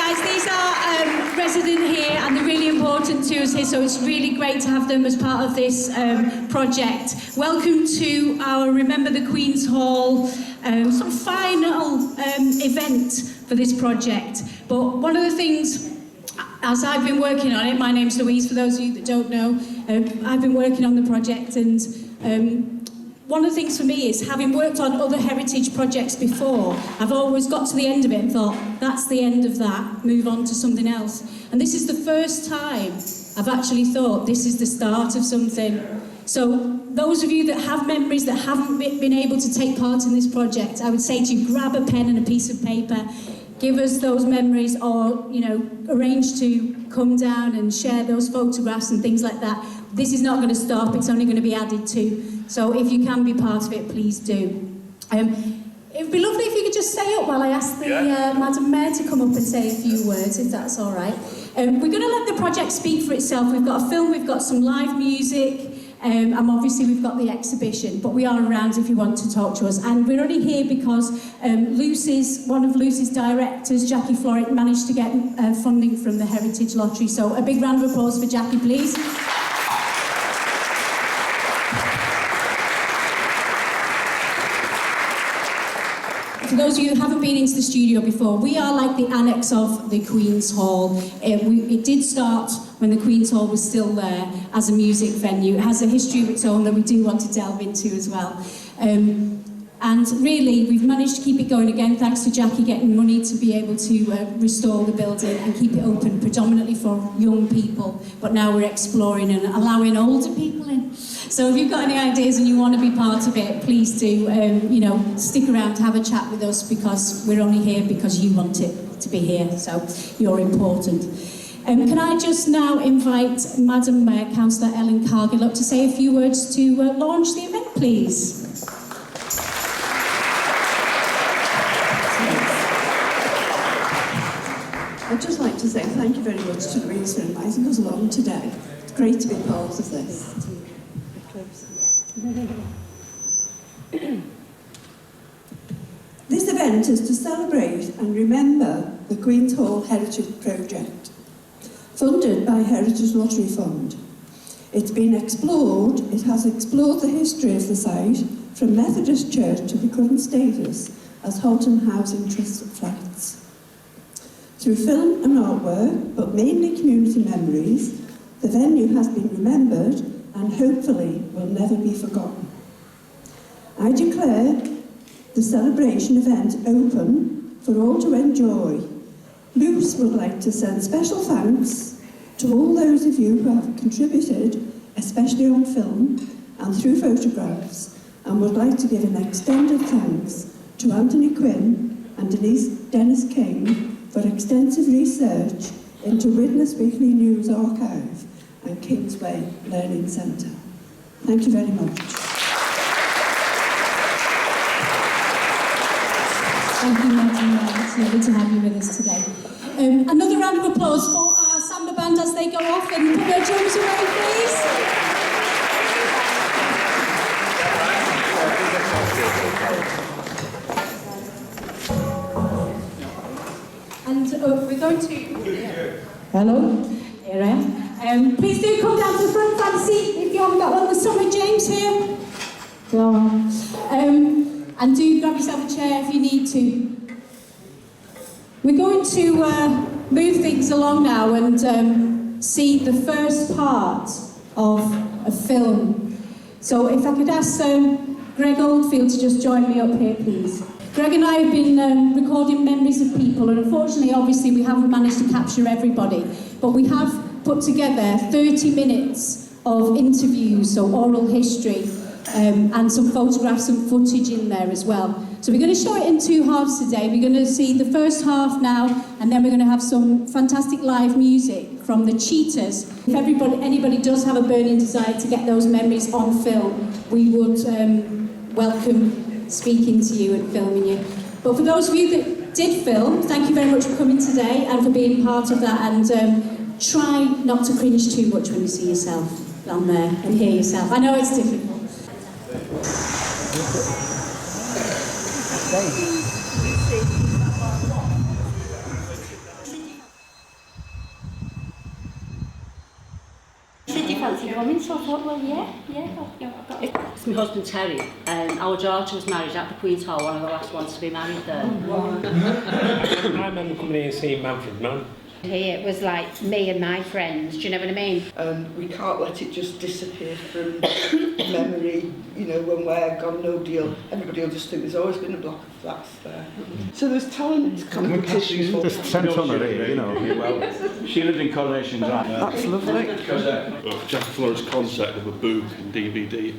guys, these are resident here and they're really important to us here, so it's really great to have them as part of this project. Welcome to our Remember the Queen's Hall sort of final event for this project. But one of the things, as I've been working on it, my name's Louise, for those of you that don't know, I've been working on the project, and one of the things for me is, having worked on other heritage projects before, I've always got to the end of it and thought, that's the end of that, move on to something else. And this is the first time I've actually thought, this is the start of something. So those of you that have memories that haven't been able to take part in this project, I would say to you, grab a pen and a piece of paper, give us those memories, or, you know, arrange to come down and share those photographs and things like that. This is not going to stop, it's only going to be added to. So if you can be part of it, please do. It would be lovely if you could just stay up while I ask the Madam Mayor to come up and say a few words, if that's all right. We're going to let the project speak for itself. We've got a film, we've got some live music, and obviously we've got the exhibition, but we are around if you want to talk to us. And we're only here because one of Lucy's directors, Jackie Florrick, managed to get funding from the Heritage Lottery. So a big round of applause for Jackie, please. For those of you who haven't been into the studio before, we are like the annex of the Queen's Hall. It did start when the Queen's Hall was still there as a music venue. It has a history of its own that we do want to delve into as well. And really, we've managed to keep it going again, thanks to Jackie getting money to be able to restore the building and keep it open predominantly for young people. But now we're exploring and allowing older people in. So if you've got any ideas and you want to be part of it, please do, you know, stick around, have a chat with us, because we're only here because you want it to be here, so you're important. Can I just now invite Madam Mayor, Councillor Ellen Cargill, up to say a few words to launch the event, please. I'd just like to say thank you very much to Louise for inviting us along today. It's great to be part of this. This event is to celebrate and remember the Queen's Hall Heritage Project, funded by Heritage Lottery Fund. It's been explored, it has explored the history of the site from Methodist Church to the current status as Halton Housing Trust flats. Through film and artwork, but mainly community memories, the venue has been remembered and hopefully will never be forgotten. I declare the celebration event open for all to enjoy. Luce would like to send special thanks to all those of you who have contributed, especially on film and through photographs, and would like to give an extended thanks to Anthony Quinn and Dennis King for extensive research into Witness Weekly News Archive and Kingsway Learning Centre. Thank you very much. Thank you, Madam Mayor. It's lovely to have you with us today. Another round of applause for our Samba band as they go off and put their drums away, please. And we're going to... Hello? Here I am. Please do come down to the front, find a seat if you haven't got one. There's some with James here. Go on. And do grab yourself a chair if you need to. We're going to move things along now and see the first part of a film. So if I could ask Greg Oldfield to just join me up here, please. Greg and I have been recording memories of people, and unfortunately, obviously, we haven't managed to capture everybody, but we have put together 30 minutes of interviews, so oral history, and some photographs and footage in there as well. So we're going to show it in two halves today. We're going to see the first half now, and then we're going to have some fantastic live music from the Cheetahs. If anybody does have a burning desire to get those memories on film, we would welcome speaking to you and filming you. But for those of you that did film, thank you very much for coming today and for being part of that, and try not to cringe too much when you see yourself on there and hear yourself. I know it's difficult. coming, so I thought, well, I've got it. It's my husband Terry. Our daughter was married at the Queen's Hall, one of the last ones to be married there. I remember coming here and seeing Manfred Mann. Here it was like me and my friends, do you know what I mean? And we can't let it just disappear from memory, you know, when we're gone, no deal. Everybody will just think there's always been a block of flats there. So there's talent competitions. Just centenary, you know. She lived in Coronation Drive. That's lovely. Jack Flores' concept of a book and DVD.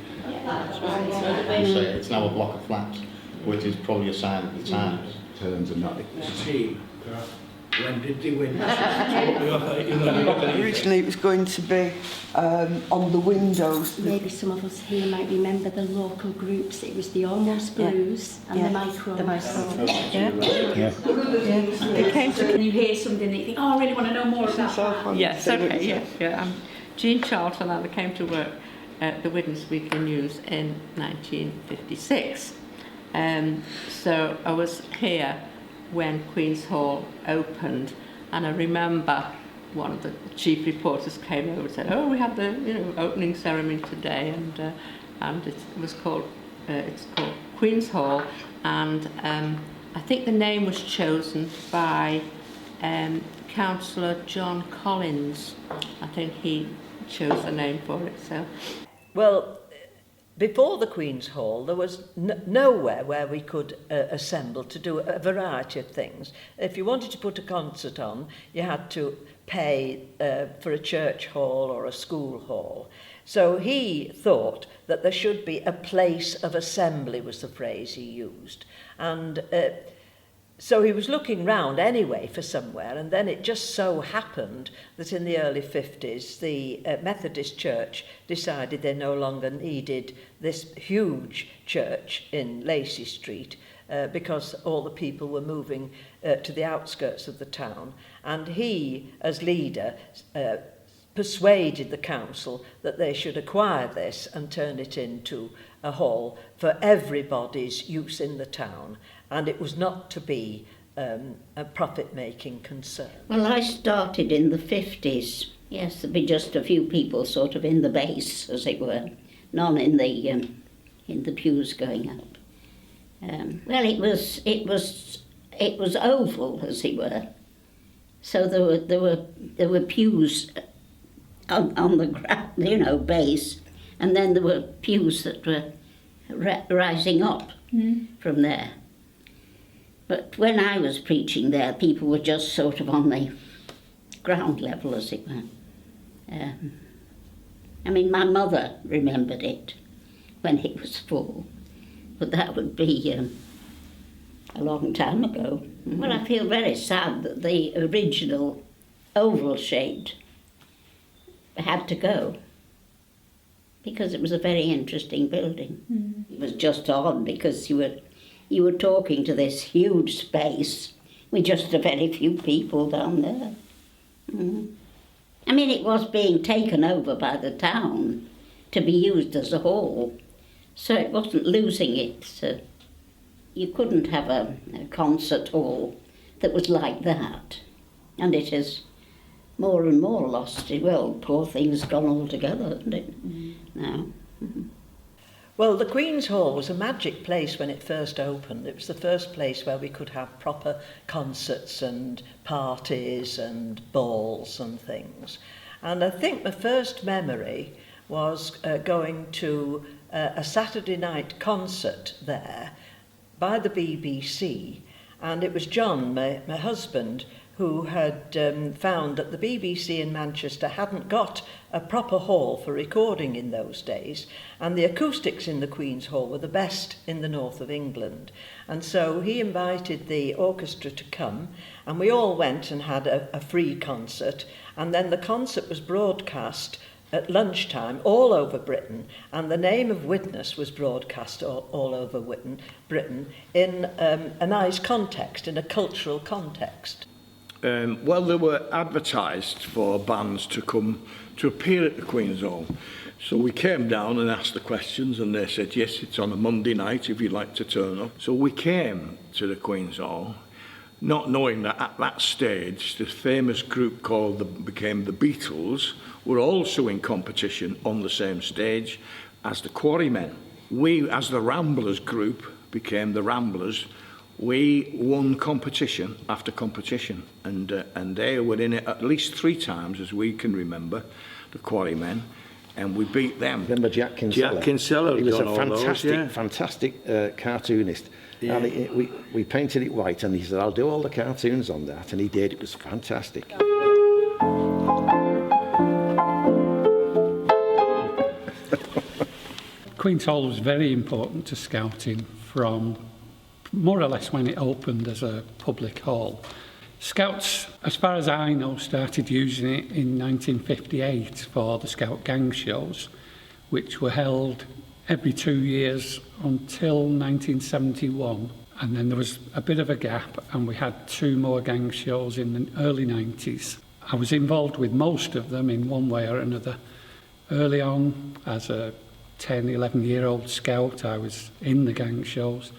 It's now a block of flats, which is probably a sign of the times. Turns and not. Team. When did they win? Originally it was going to be on the windows. Maybe some of us here might remember the local groups. It was the Almost Blues and the Micro. It came to And you hear something and you think, oh, I really want to know more about that. Yes, okay, yeah. I'm Jean Charlton and I came to work at the Widnes Weekly News in 1956. So I was here when Queen's Hall opened, and I remember one of the chief reporters came over and said, "Oh, we have the opening ceremony today," and it was called it's called Queen's Hall, and I think the name was chosen by Councillor John Collins. I think he chose the name for it. So, well, before the Queen's Hall, there was nowhere where we could assemble to do a variety of things. If you wanted to put a concert on, you had to pay for a church hall or a school hall. So he thought that there should be a place of assembly, was the phrase he used. And so he was looking round anyway for somewhere, and then it just so happened that in the early 50s, the Methodist Church decided they no longer needed this huge church in Lacey Street because all the people were moving to the outskirts of the town. And he, as leader, persuaded the council that they should acquire this and turn it into a hall for everybody's use in the town, and it was not to be a profit-making concern. Well, I started in the 50s. Yes, there'd be just a few people sort of in the base, as it were, none in the pews going up. Well, it was oval, as it were. So there were pews on the ground, base, and then there were pews that were rising up from there. But when I was preaching there, people were just sort of on the ground level, as it were. I mean, my mother remembered it when it was full, but that would be a long time ago. Well, I feel very sad that the original oval-shaped had to go, because it was a very interesting building. It was just odd because you were talking to this huge space with just a very few people down there. I mean, it was being taken over by the town to be used as a hall, so it wasn't losing it. So you couldn't have a concert hall that was like that, and it has more and more lost it. Well, poor thing's gone altogether, hasn't it, now? Well, the Queen's Hall was a magic place when it first opened. It was the first place where we could have proper concerts and parties and balls and things. And I think my first memory was going to a Saturday night concert there by the BBC, and it was John, my husband, who had found that the BBC in Manchester hadn't got a proper hall for recording in those days, and the acoustics in the Queen's Hall were the best in the north of England. And so he invited the orchestra to come, and we all went and had a free concert, and then the concert was broadcast at lunchtime all over Britain, and the name of Widnes was broadcast all over Britain in a nice context, in a cultural context. Well, they were advertised for bands to come to appear at the Queen's Hall. So we came down and asked the questions, and they said, yes, it's on a Monday night if you'd like to turn up. So we came to the Queen's Hall, not knowing that at that stage, the famous group became the Beatles were also in competition on the same stage as the Quarrymen. We, as the Ramblers group, became the Ramblers. We won competition after competition, and they were in it at least 3 times, as we can remember, the Quarrymen, and we beat them. Remember Jack Kinsella? Jack Kinsella. He was a done all those, yeah. fantastic cartoonist. Yeah. And we painted it white, and he said, I'll do all the cartoons on that, and he did. It was fantastic. Queen's Hall was very important to Scouting from more or less when it opened as a public hall. Scouts, as far as I know, started using it in 1958 for the Scout Gang shows, which were held every 2 years until 1971. And then there was a bit of a gap, and we had 2 more gang shows in the early 90s. I was involved with most of them in one way or another. Early on, as a 10, 11-year-old scout, I was in the gang shows.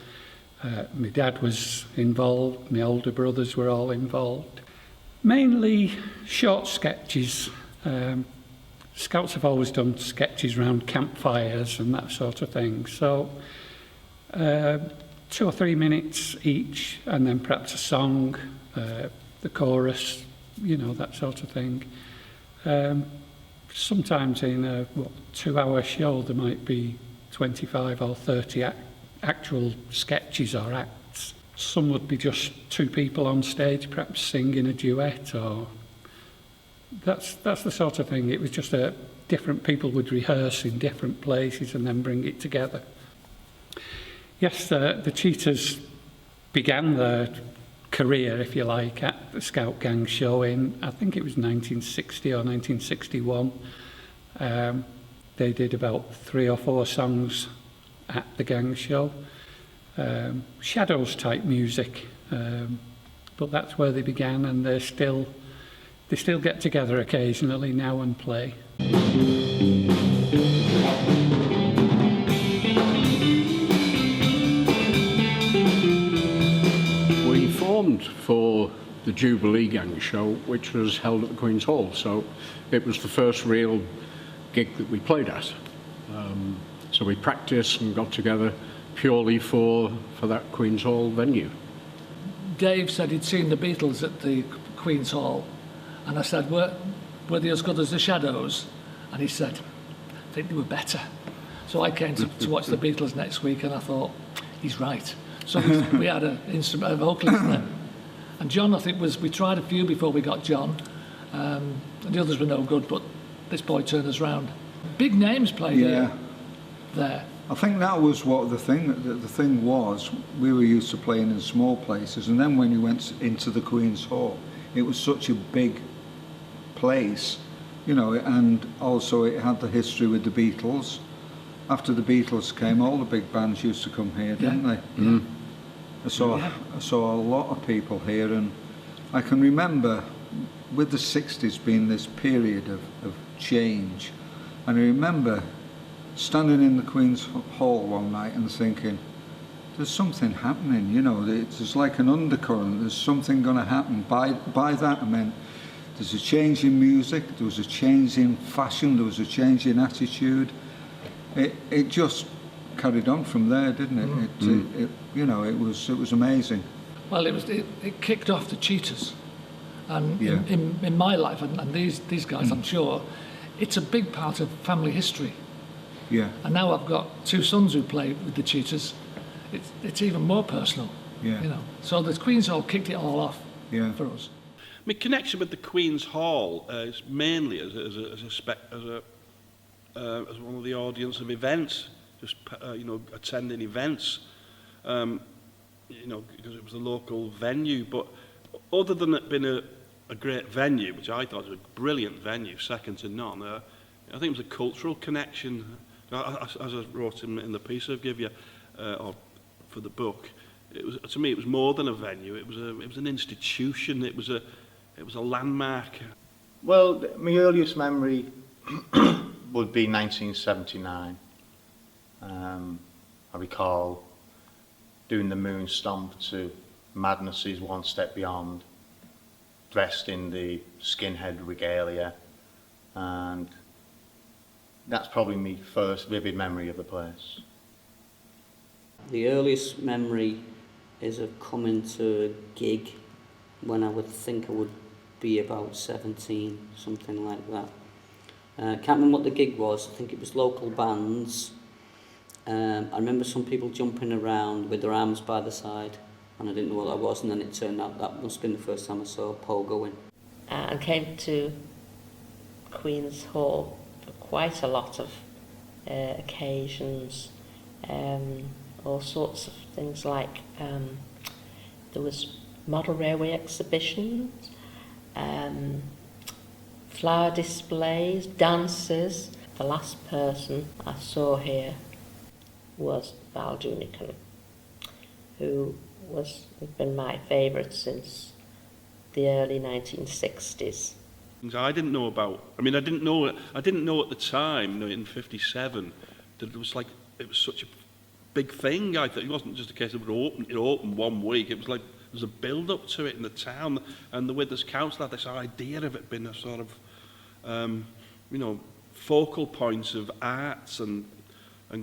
My dad was involved, my older brothers were all involved. Mainly short sketches. Scouts have always done sketches around campfires and that sort of thing. So 2 or 3 minutes each, and then perhaps a song, the chorus, you know, that sort of thing. Sometimes in a 2-hour show there might be 25 or 30 actual sketches or acts. Some would be just 2 people on stage, perhaps singing a duet, or that's the sort of thing. It was just different people would rehearse in different places and then bring it together. Yes, the Cheetahs began their career, if you like, at the Scout Gang show in, I think it was 1960 or 1961. They did about 3 or 4 songs at the gang show. Shadows type music, but that's where they began, and they still get together occasionally now and play. We formed for the Jubilee Gang show, which was held at the Queen's Hall, so it was the first real gig that we played at. So we practiced and got together purely for that Queen's Hall venue. Dave said he'd seen the Beatles at the Queen's Hall, and I said, were they as good as the Shadows? And he said, I think they were better. So I came to watch the Beatles next week, and I thought, he's right. So we had a vocalist then. And John, I think, we tried a few before we got John, and the others were no good, but this boy turned us round. Big names played there. I think that was what the thing was. We were used to playing in small places, and then when you went into the Queen's Hall, it was such a big place, you know, and also it had the history with the Beatles. After the Beatles came, all the big bands used to come here, didn't they? Mm. I saw a lot of people here, and I can remember with the 60s being this period of change, and I remember standing in the Queen's Hall one night and thinking, there's something happening, you know, there's like an undercurrent, there's something going to happen. By that I meant there's a change in music, there was a change in fashion, there was a change in attitude. It just carried on from there, didn't it? It you know, it was amazing. Well, it kicked off the Cheetahs, and in my life, and these guys, I'm sure, it's a big part of family history. Yeah. And now I've got 2 sons who play with the Cheetahs. It's even more personal. Yeah. You know. So the Queen's Hall kicked it all off for us. My connection with the Queen's Hall is mainly as one of the audience of events, just you know, attending events. You know, because it was a local venue. But other than it being a great venue, which I thought was a brilliant venue, second to none, I think it was a cultural connection. As I wrote in the piece I've given you, or for the book, it was, to me, it was more than a venue. It was an institution. It was a landmark. Well, my earliest memory would be 1979. I recall doing the moon stomp to Madness's One Step Beyond, dressed in the skinhead regalia, and that's probably my first vivid memory of the place. The earliest memory is of coming to a gig when I would think I would be about 17, something like that. Can't remember what the gig was. I think it was local bands. I remember some people jumping around with their arms by the side, and I didn't know what that was, and then it turned out that must have been the first time I saw Paul going. And came to Queen's Hall for quite a lot of occasions, all sorts of things like there was model railway exhibitions, flower displays, dances. The last person I saw here was Val Dunican, who had been my favourite since the early 1960s. I didn't know about. I mean, I didn't know at the time, you know, in '57, that it was such a big thing. I thought it wasn't just a case of it opened 1 week. It was like there was a build-up to it in the town, and the Withers Council had this idea of it being a sort of, you know, focal point of arts and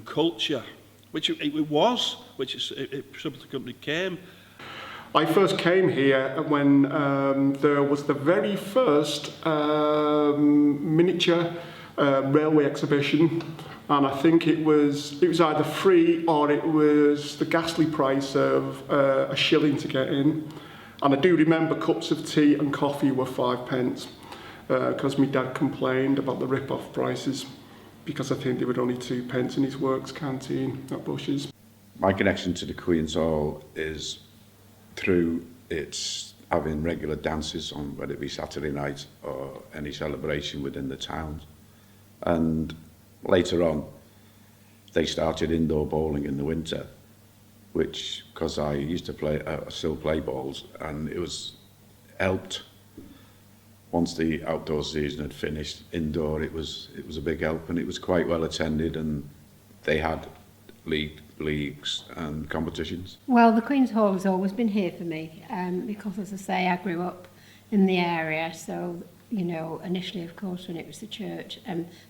culture, which it was, which it subsequently came. I first came here when there was the very first miniature railway exhibition, and I think it was either free or it was the ghastly price of a shilling to get in. And I do remember cups of tea and coffee were 5 pence because my dad complained about the rip-off prices, because I think they were only 2 pence in his works canteen at Bush's. My connection to the Queen's Hall is through its having regular dances on, whether it be Saturday night or any celebration within the town. And later on, they started indoor bowling in the winter, which, because I used to still play balls, and it was helped. Once the outdoor season had finished, indoor it was a big help, and it was quite well attended, and they had leagues and competitions. Well, the Queen's Hall has always been here for me, because, as I say, I grew up in the area, so, you know, initially, of course, when it was the church,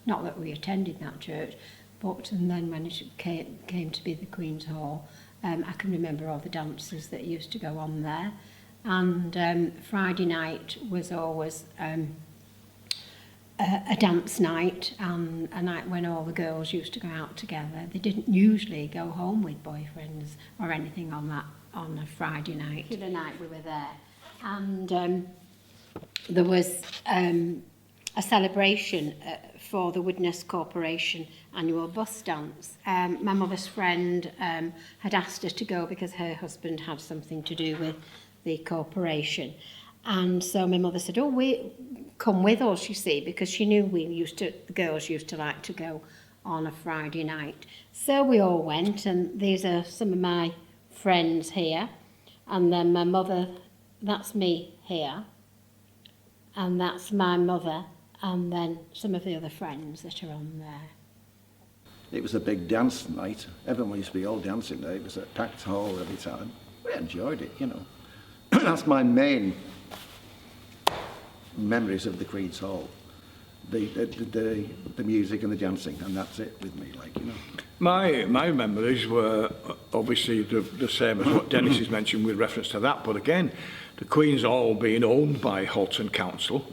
not that we attended that church, but and then when it came to be the Queen's Hall, I can remember all the dances that used to go on there, and Friday night was always a dance night, and a night when all the girls used to go out together. They didn't usually go home with boyfriends or anything on a Friday night. The night we were there, and there was a celebration for the Widnes Corporation annual bus dance. My mother's friend had asked her to go because her husband had something to do with the corporation. And so my mother said, "Oh, come with us," you see, because she knew the girls used to like to go on a Friday night. So we all went, and these are some of my friends here. And then my mother, that's me here. And that's my mother, and then some of the other friends that are on there. It was a big dance night. Everyone used to be all dancing there. It was a packed hall every time. We enjoyed it, you know. That's my main memories of the Queen's Hall. The music and the dancing, and that's it with me, like, you know. My memories were obviously the same as what Dennis has mentioned with reference to that, but again, the Queen's Hall being owned by Halton Council,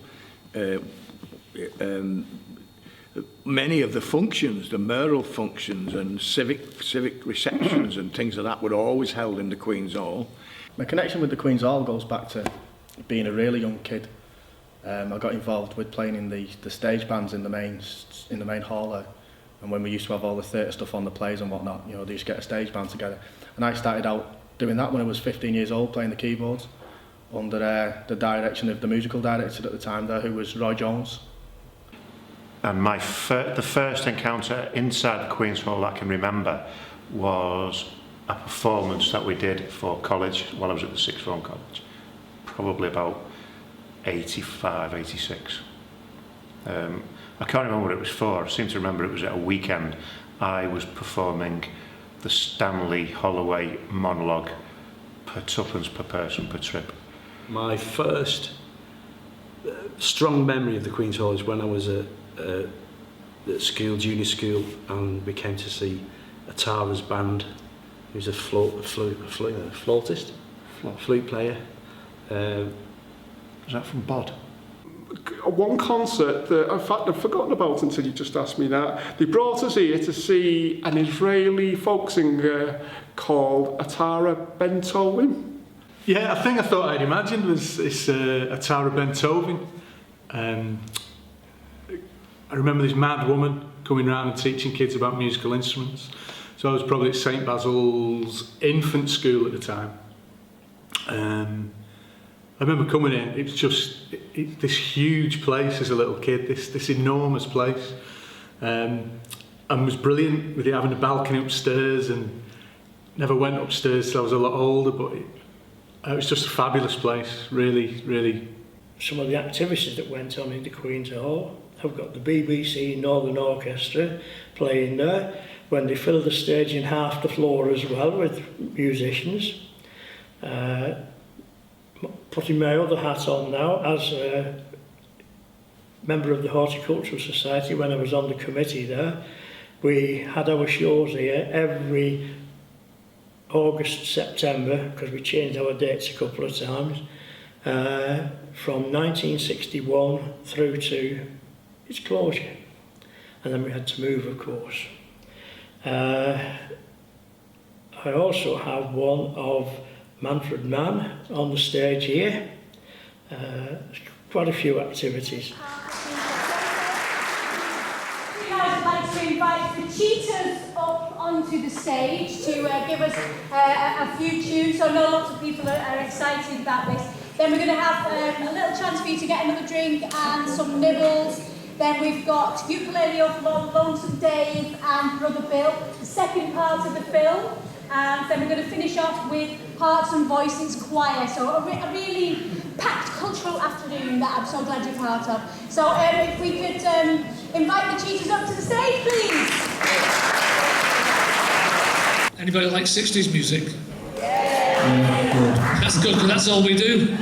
many of the functions, the mural functions and civic receptions and things like that were always held in the Queen's Hall. My connection with the Queen's Hall goes back to being a really young kid. I got involved with playing in the stage bands in the main hall there. And when we used to have all the theatre stuff on the plays and whatnot, you know, they used to get a stage band together. And I started out doing that when I was 15 years old, playing the keyboards under the direction of the musical director at the time there, who was Roy Jones. And the first encounter inside the Queen's Hall I can remember was a performance that we did for college while I was at the Sixth Form College, probably about 85, 86. I can't remember what it was for. I seem to remember it was at a weekend. I was performing the Stanley Holloway monologue per tuppence per person per trip. My first strong memory of the Queen's Hall is when I was at school, junior school, and we came to see Atara's band, who's a flautist, flute player. Was that from Bod? One concert that, in fact, I've forgotten about until you just asked me that. They brought us here to see an Israeli folk singer called Atara Ben-Tovim. Yeah, I thought I'd imagined was this Atara Ben-Tovim. I remember this mad woman coming around and teaching kids about musical instruments. So I was probably at St Basil's infant school at the time. I remember coming in, it was just this huge place as a little kid, this enormous place. And was brilliant with it having a balcony upstairs, and never went upstairs till I was a lot older, but it was just a fabulous place, really, really. Some of the activities that went on in the Queen's Hall, I've got the BBC Northern Orchestra playing there, when they filled the stage in half the floor as well with musicians. Putting my other hat on now as a member of the Horticultural Society, when I was on the committee there, we had our shows here every August, September, because we changed our dates a couple of times, from 1961 through to its closure. And then we had to move, of course. I also have one of Manfred Mann on the stage here. Quite a few activities. I'd like to invite the Cheetahs up onto the stage to give us a few tunes. So I know lots of people are excited about this. Then we're going to have a little chance for you to get another drink and some nibbles. Then we've got Ukulele of Lonesome Dave and Brother Bill, the second part of the film. And then we're going to finish off with Hearts and Voices Choir. So a really packed cultural afternoon that I'm so glad you're part of. So if we could invite the Cheetahs up to the stage, please. Anybody like 60s music? Yeah. That's good, because that's all we do.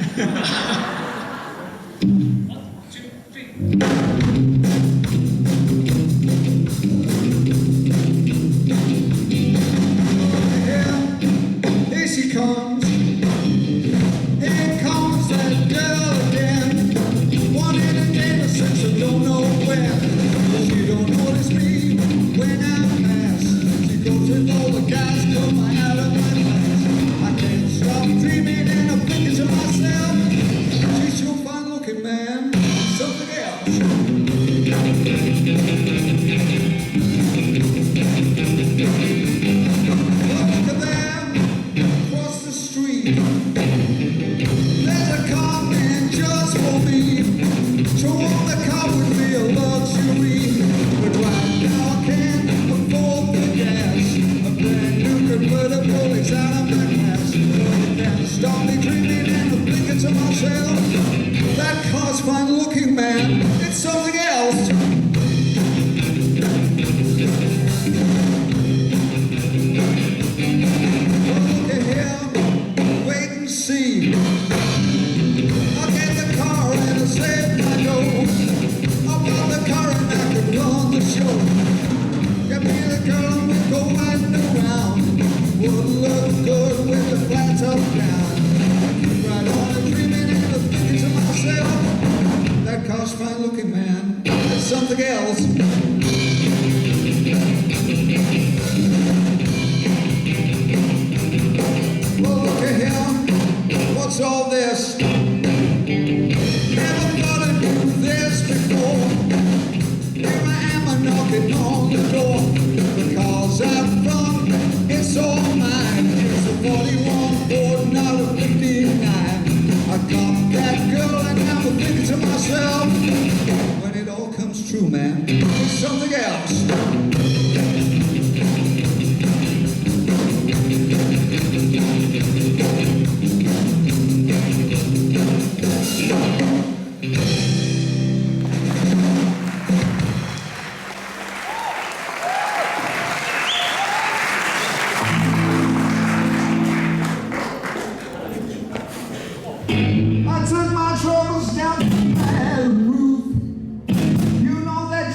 I took my troubles down to my roof. You know that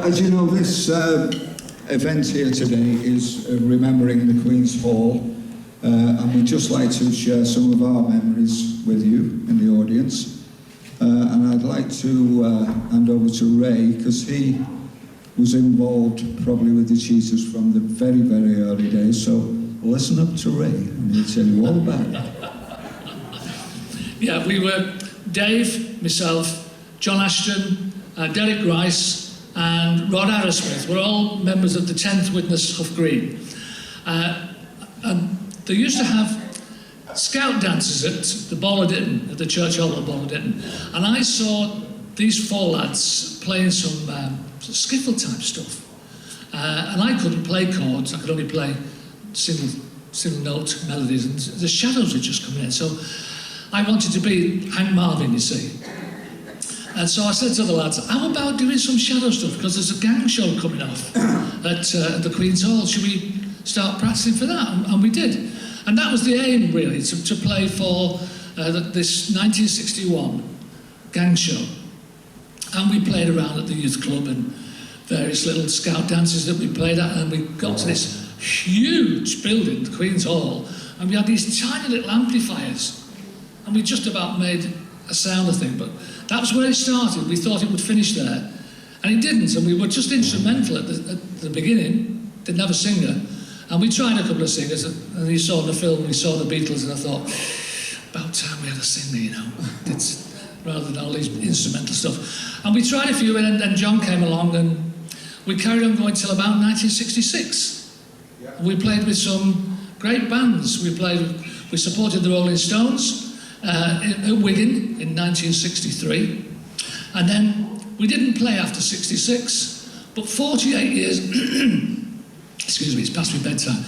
As you know, this event here today is remembering the Queen's Hall, and we'd just like to share some of our memories with you in the audience. And I'd like to hand over to Ray, because he was involved probably with the Cheetahs from the very, very early days. So listen up to Ray, and he'll tell you all about it. Yeah, we were Dave, myself, John Ashton, Derek Rice and Rod Arrowsmith. We're all members of the 10th Witness Huff Green. And they used to have scout dances at the Bolladitton, at the Church Hall at Bolladitton. And I saw these four lads playing some skiffle type stuff. And I couldn't play chords, I could only play single note melodies, and the shadows had just come in. So I wanted to be Hank Marvin, you see. And so I said to the lads, how about doing some shadow stuff? Because there's a gang show coming off at the Queen's Hall. Should we start practicing for that? And we did. And that was the aim, really, to play for this 1961 gang show. And we played around at the youth club and various little scout dances that we played at, and we got to this huge building, the Queen's Hall, and we had these tiny little amplifiers, and we just about made a sound, I think, but that was where it started. We thought it would finish there, and it didn't, and we were just instrumental at the beginning, didn't have a singer, and we tried a couple of singers, and you saw in the film, we saw the Beatles, and I thought, about time we had a singer, you know, it's, rather than all these instrumental stuff. And we tried a few, and then John came along, and we carried on going till about 1966. We played with some great bands. We supported the Rolling Stones at Wigan in 1963. And then we didn't play after 66, but 48 years, excuse me, it's past my bedtime.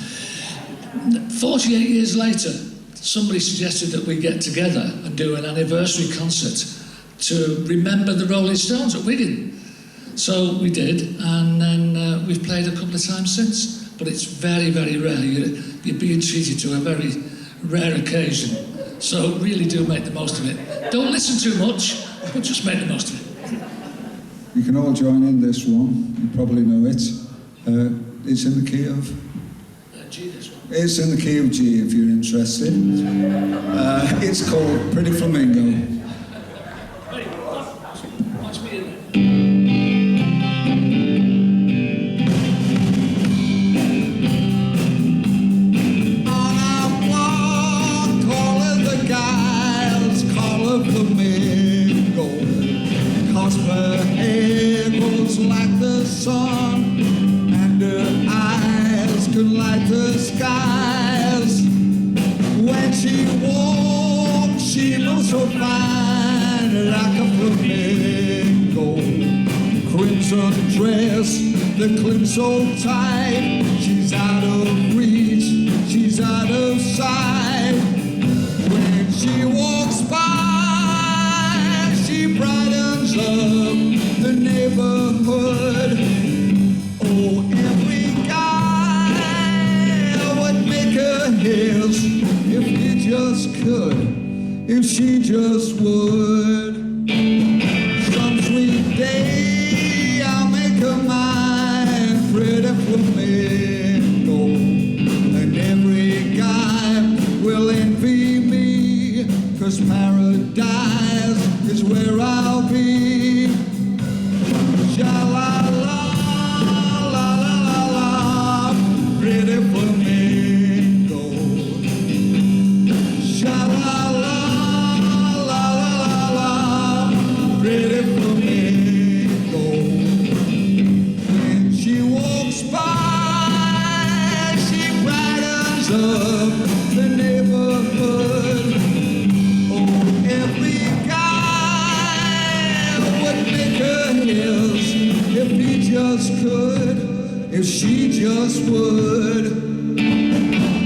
48 years later, somebody suggested that we get together and do an anniversary concert to remember the Rolling Stones at Wigan. So we did, and then we've played a couple of times since. But it's very, very rare. You're being treated to a very rare occasion. So really do make the most of it. Don't listen too much, but just make the most of it. You can all join in this one. You probably know it. It's in the key of... G, this one. It's in the key of G, if you're interested. It's called Pretty Flamingo. Watch me in there. Like the sun, and her eyes could light the skies. When she walks, she looks so fine, like a flamingo. Crimson dress that clips so tight, she's out of reach, she's out of sight. When she walks by, she brightens up the neighborhood. Oh, every guy would make her his if he just could, if she just would. Some sweet day I'll make her mine, pretty flamingo, and every guy will envy me, 'cause paradise is where I'll be. Sha-la-la, pretty flamingo. Sha-la-la, pretty flamingo. When she walks by, she brightens up the neighborhood. Oh, every guy would make her his if he just could, if she just would.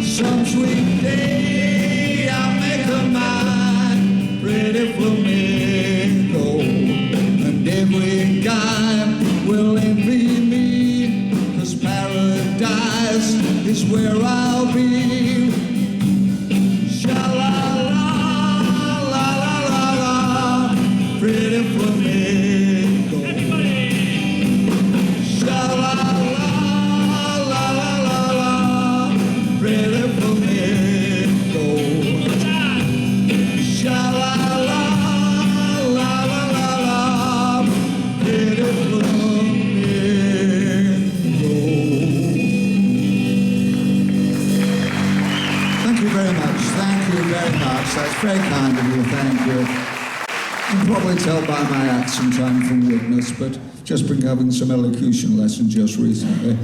Some sweet day I'll make her mine, pretty flamingo, and every guy will envy me, 'cause paradise is where I'll be. Sha-la-la, la-la-la-la, pretty flamingo. That's very kind of you, thank you. You can probably tell by my accent I'm from Widnes, but just been having some elocution lessons just recently.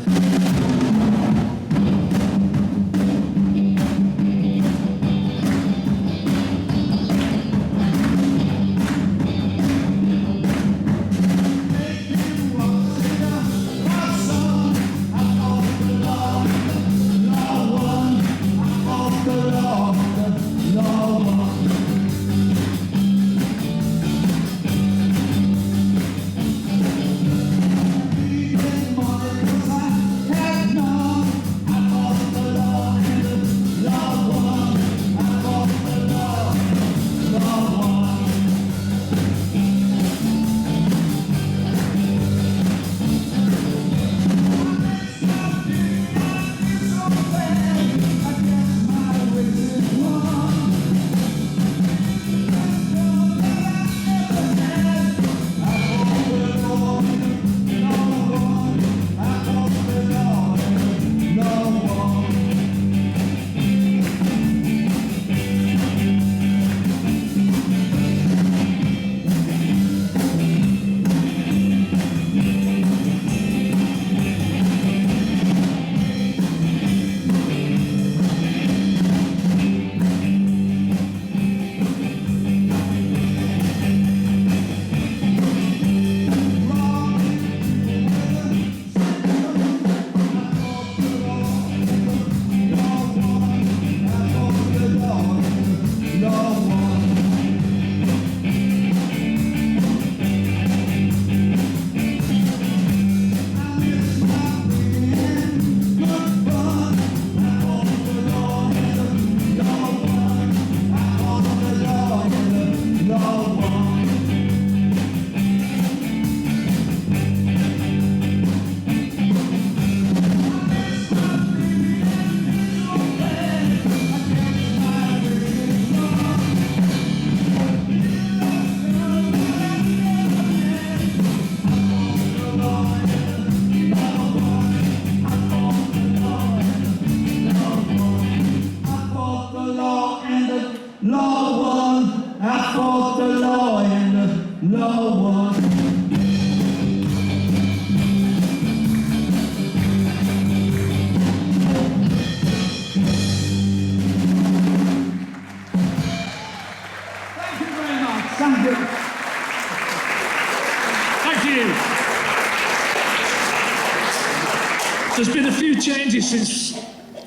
There's been a few changes since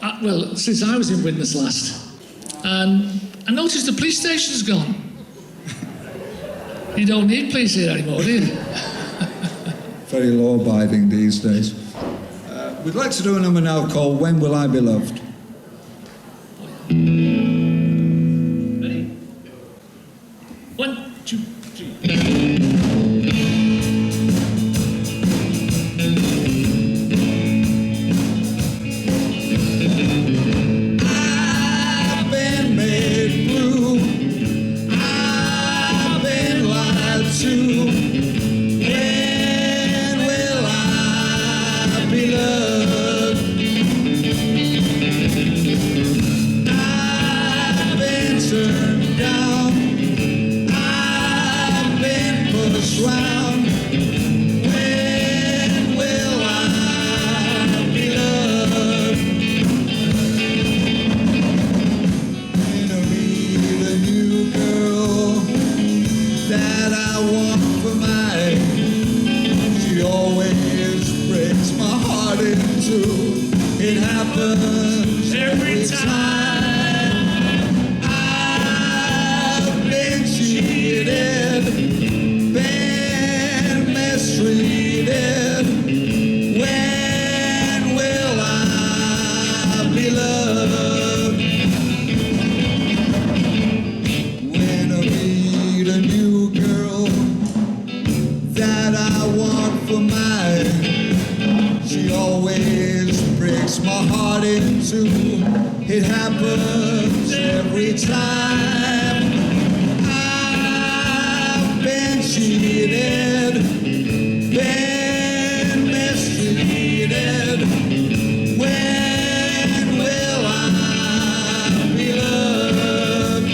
I was in Widnes last. And I noticed the police station's gone. You don't need police here anymore, do you? Very law-abiding these days. We'd like to do a number now called When Will I Be Loved? Ready? 1, 2, 3. It happens every time. I've been cheated, been mistreated. When will I be loved?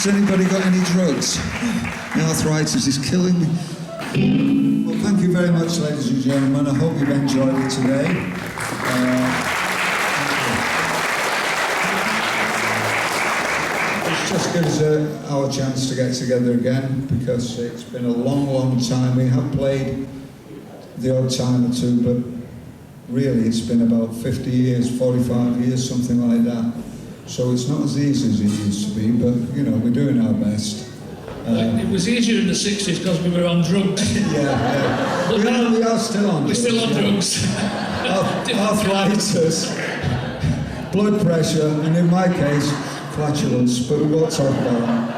Has anybody got any drugs? My arthritis is killing me. Well, thank you very much, ladies and gentlemen. I hope you've enjoyed it today. It just gives our chance to get together again, because it's been a long, long time. We have played the odd time or two, but really it's been about 50 years, 45 years, something like that. So it's not as easy as it used to be, but, you know, we're doing our best. It was easier in the 60s because we were on drugs. Yeah. We are still on drugs. We're still on drugs. Arthritis, blood pressure, and in my case, flatulence, but we won't talk about that.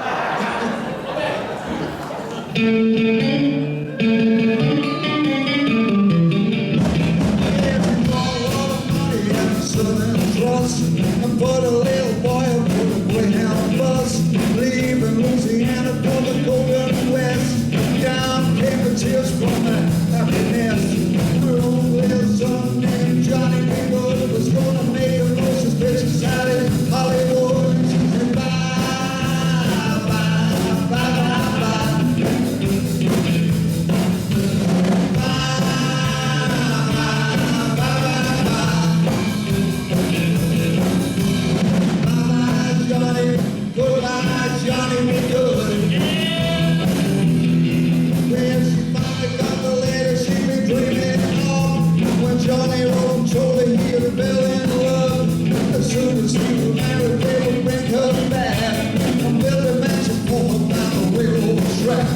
And put a little boy up on a Greyhound bus, leaving Louisiana for the Golden West. Down came the tears from my happiness. Her own little son named Johnny B. Good was gonna make a Moses bitches out in Hollywood. And bye, bye, bye, bye, bye. Johnny be good. When she finally got the letter, she been dreaming on. When Johnny wrote and told her he had fell in love, as soon as he was married, they would bring her back and build a mansion for her down the railroad track.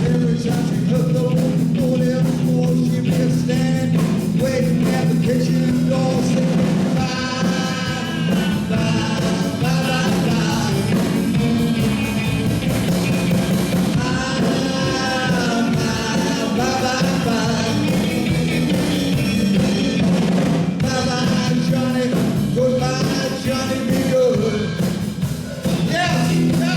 Every time she heard the woman go there before, she'd be standing, waiting at the kitchen door, singing bye, bye, bye, bye, bye. Johnny be good. Yeah, yeah.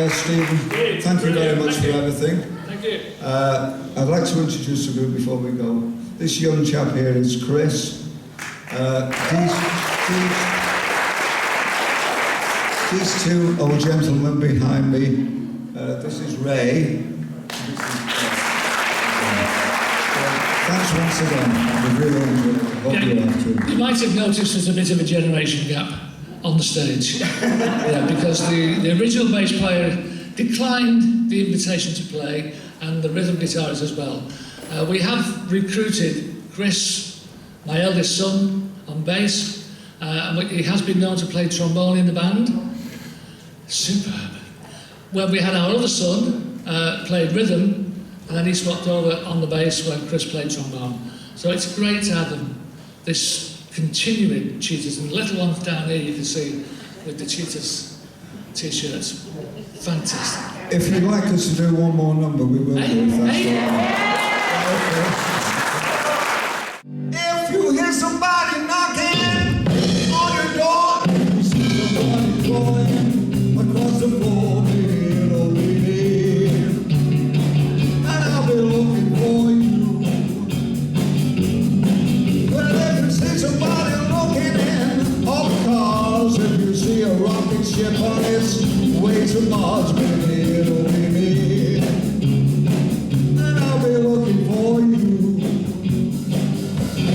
Stephen, thank you very much for everything. Thank you. I'd like to introduce the group before we go. This young chap here is Chris. These two old gentlemen behind me. This is Ray. Thanks once again. We really enjoyed it. Hope you have too. You might have noticed there's a bit of a generation gap on the stage. Yeah, because the original bass player declined the invitation to play, and the rhythm guitarist as well. We have recruited Chris, my eldest son, on bass, and he has been known to play trombone in the band. Superb. When we had our other son, played rhythm, and then he swapped over on the bass when Chris played trombone. So it's great to have them, this continuing Cheetahs, and the little ones down here you can see with the Cheetahs t-shirts. Fantastic. If you'd like us to do one more number, we will do, if that's all right. If you hear somebody knocking on your door, you see somebody crawling across the floor, baby, it'll be me. And I'll be looking for you. Well, if you see somebody looking in all the cars, if you see a rocket ship on its way to Mars, baby, it'll be me. And I'll be looking for you.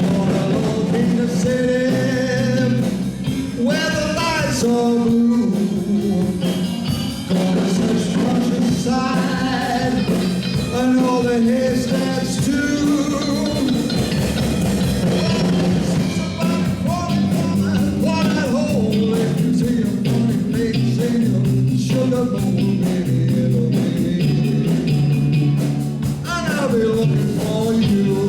Gonna look in the city where the lights are blue. Gonna search countryside and all the haystacks too. Somebody crawling from that water hole. If you see a funny face in your sugar bowl, baby, it'll be me. And I'll be looking for you.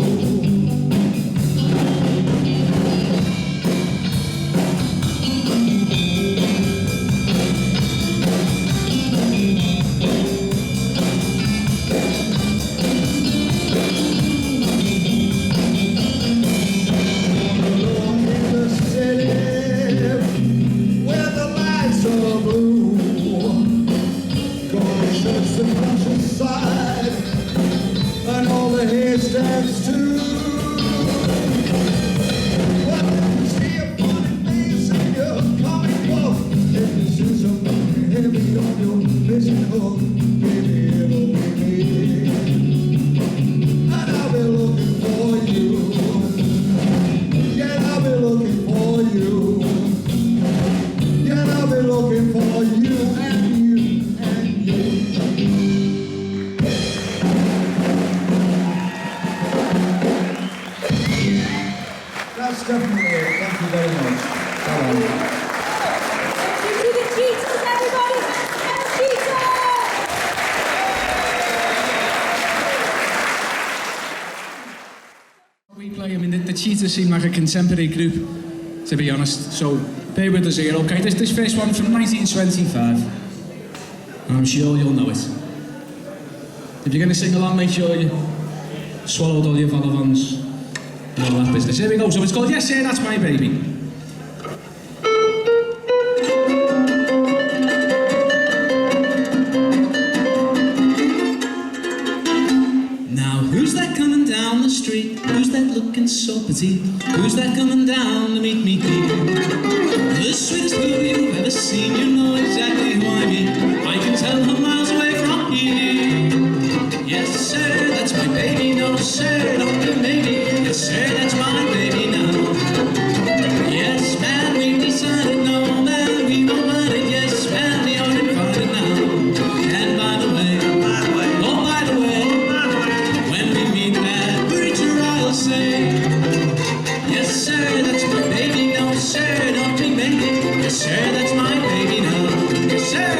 Where the lights are blue, gonna search the countryside and all the haystacks too. Well, if you see a funny face in your comic book, if you see something heavy on your fishing hook, baby, it'll be me. And I'll be looking for you. Yeah, I'll be looking for you. Yeah, I'll be looking for you and you and you. That's definitely it. Thank you very much. Hello. To the Cheetahs, everybody! Cheetahs! We play, I mean, the Cheetahs seem like a contemporary group, to be honest, so bear with us here, okay? This first one from 1925, and I'm sure you'll know it. If you're going to sing along, make sure you swallowed all your vol-au-vents and all that business. Here we go, so it's called Yes Sir, That's My Baby. Now, who's that coming down the street? Who's that looking so petite? Who's that coming down to meet me here? The sweetest girl you've ever seen, you know exactly who I mean. I can tell her miles away from here. Yes, sir, that's my baby. No, sir, don't be maybe. Yes, sir, that's my baby now. Yes, man, we've decided. No, man, we don't mind it. Yes, man, we are invited now. And by the way, oh, by the way, when we meet that preacher, I'll say, yes, sir, that's my baby. No, sir, don't be maybe. Yes, sir, that's my baby now. Yes, sir.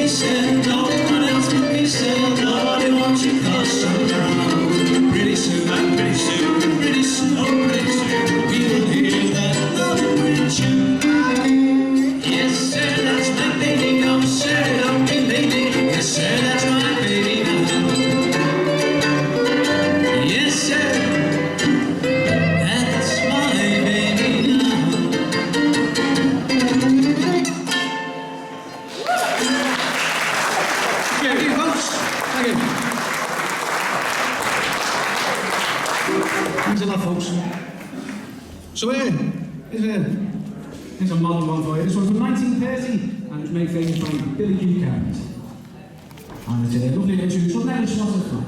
said, no one else but me said, nobody wants you 'cause I'm around. Pretty soon, and pretty soon, pretty soon, oh pretty soon, we will hear that love pretty tune. Yes, sir, that's my baby. No, sir, don't be baby. Yes, sir, that's my baby now. Yes, sir, that's my baby now. Thank you, folks. Thank you. Thanks a lot, folks. So here's a modern one for you. This one's from 1930, and it's made famous by Billy Buchanan. And it's a lovely little tune. It's called Never Swat a Fly.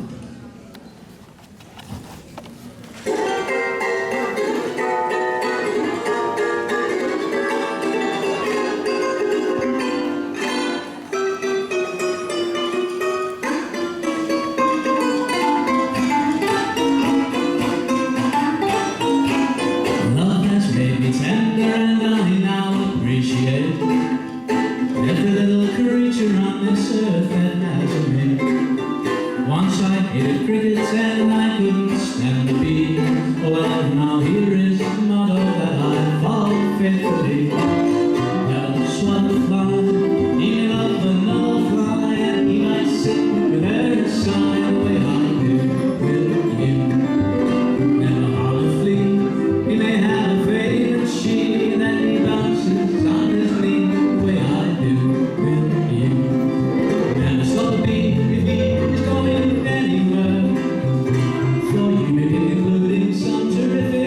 Love has made me tender and I now appreciate every little creature on this earth that has a mate. Once I hated crickets and I couldn't stand the beat. Oh well, now here is the motto that I follow faithfully. Never swat a fly, he may love another fly, and he might sit with her side the way I do with you. Never harm a flea, he may have a favorite she, and then he bounces on his knee the way I do with you. Never stop a bee if he is going anywhere, for you, including some terrific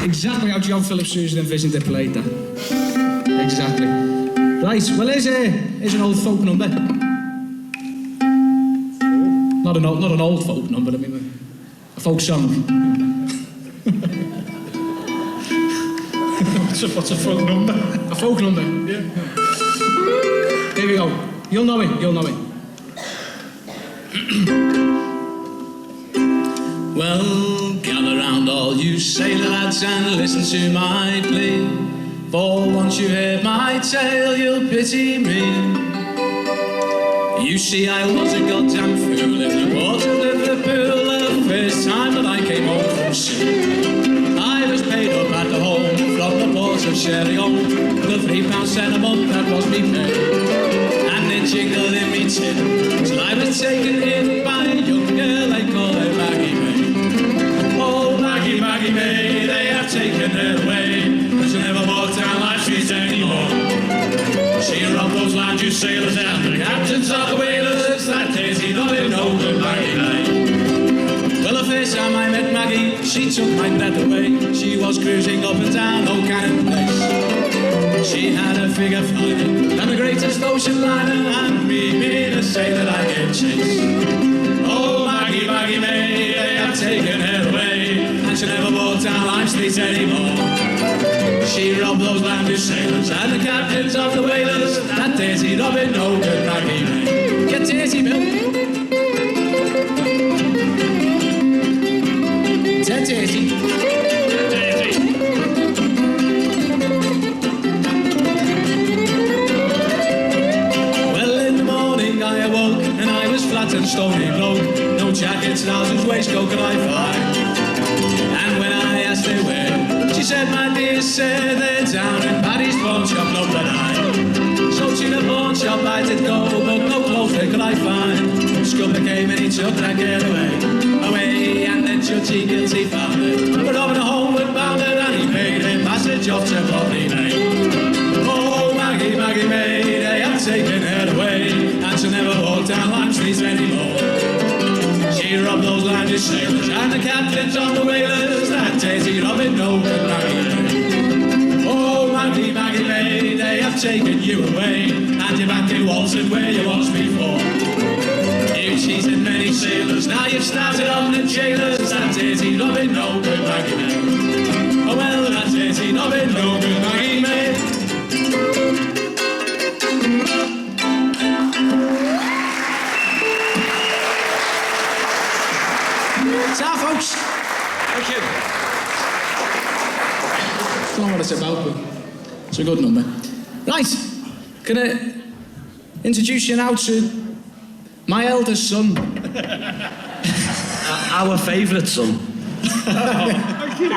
Exactly how John Philip Sousa envisioned it played that. Exactly. Right, well here's an old folk number. Not an old folk number, I mean a folk song. What's a folk number? A folk number? Yeah. Here we go. You'll know it. Well, gather round all you sailor lads and listen to my plea. For once you heard my tale, you'll pity me. You see, I was a goddamn fool in the port of Liverpool the first time that I came home from sea. I was paid up at the home from the port of Sherry-on, the £3 a month that was me pay. And it jingled in me tin till I was taken in by a young girl they call her Maggie May. Oh, Maggie, Maggie May, they have taken her away, and she'll never walk down Life Street anymore. She robbed those land you sailors and the captains of the whalers that daisy nothing over Maggie May. Well, the first time I met Maggie, she took my breath away. She was cruising up and down O'Cannon Place. She had a figure finer than the greatest ocean liner, and me being a sailor I gave chase. Oh, Maggie, Maggie May, they have taken her away, and she'll never walk down Lime Street anymore. She robbed those landed sailors and the captains of the whalers that daisy Robin Hogan, Maggie May. Get daisy, Bill. Dead daisy. Well, in the morning I awoke and I was flat and stony bloke. No jackets, trousers, waistcoat could I find. And when I asked her where, she said, my dear sir, they're down in Paddy's pawn shop number 9. So to the pawn shop I did go, but no clothes there could I find. Scupper came and he took that girl away, and then Judgy guilty found her. But over the homeward bound her, and he paid her passage off to Bobby May. Oh, Maggie, Maggie May, they have taken her away, and she'll never walk down Lime Street anymore. She robbed those landed sailors and the captains of the whalers that daisy Robin Hogan, Maggie May. Oh, Maggie, Maggie May, they have taken you away, and you're back in Walton where you was before. You cheated many sailors, now you've started on the jailers, that daisy Robin Hogan, Maggie May. Oh, well, that daisy Robin Hogan, Maggie May. Ta, folks. Thank you. I don't know what it's about, but it's a good number. Right, gonna introduce you now to my eldest son. Our favourite son. Thank you.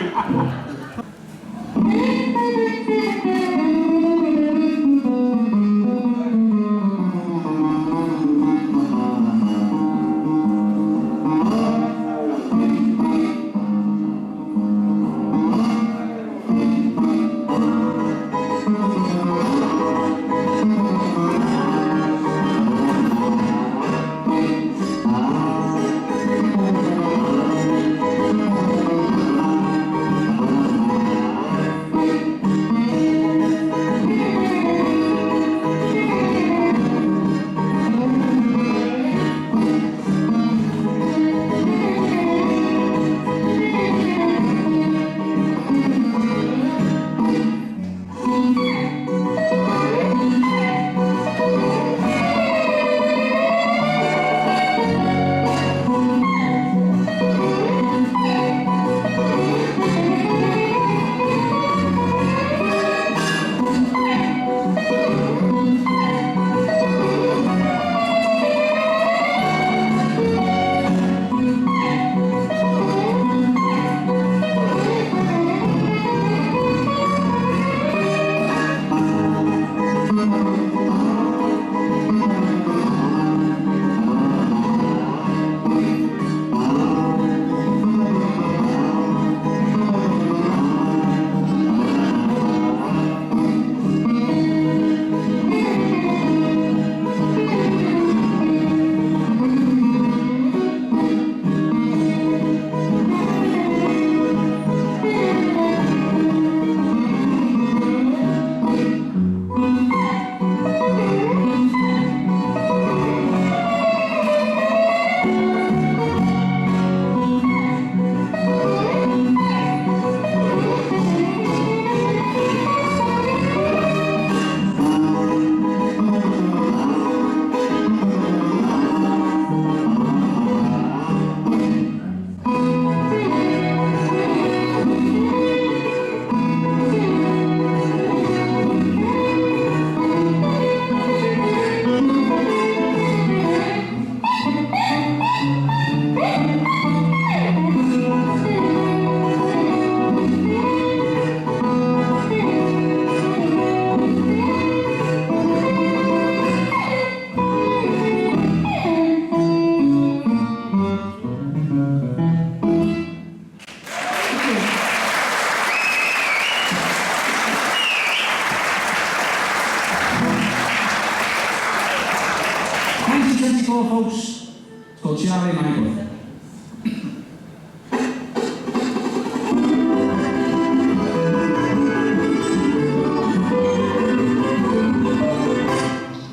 called Charlie Michael.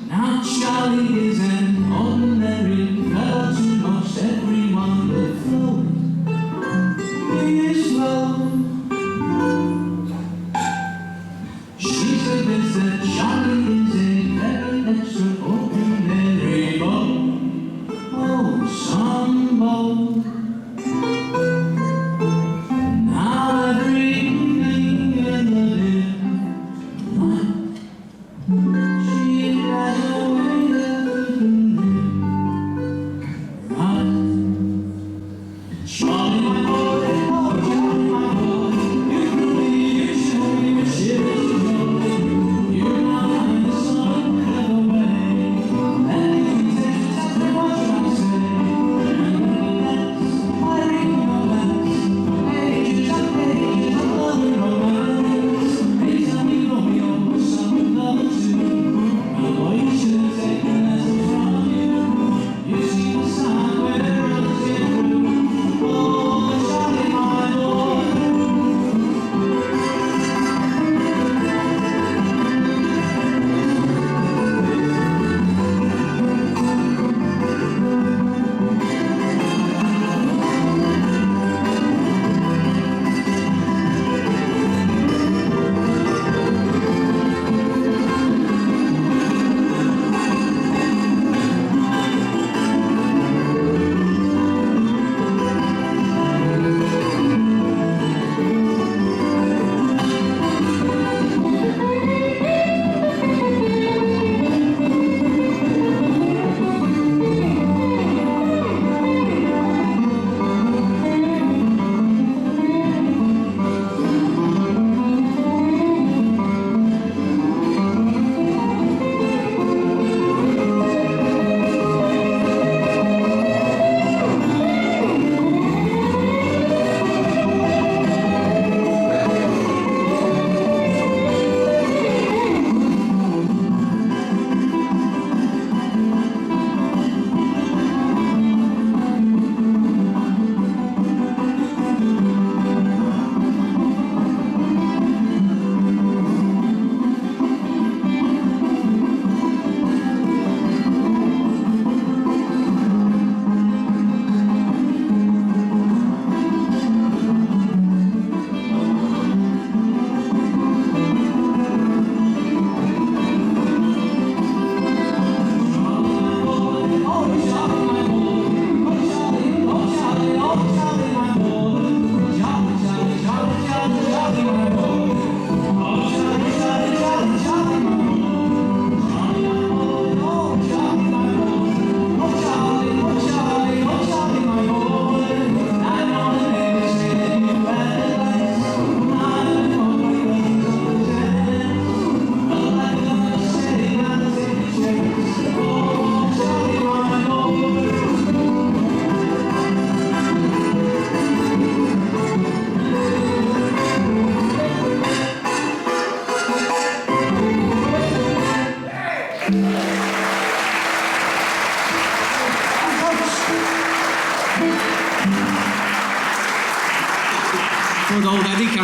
Now Charlie is an ordinary fellow to most everyone but Flo. He is slow. She's convinced that Charlie is a very extraordinary boy. Oh, some boy. Now everything in the night, she has a way of right. Charlie, my boy, oh, Charlie, my boy, you could be, you should be, you should be.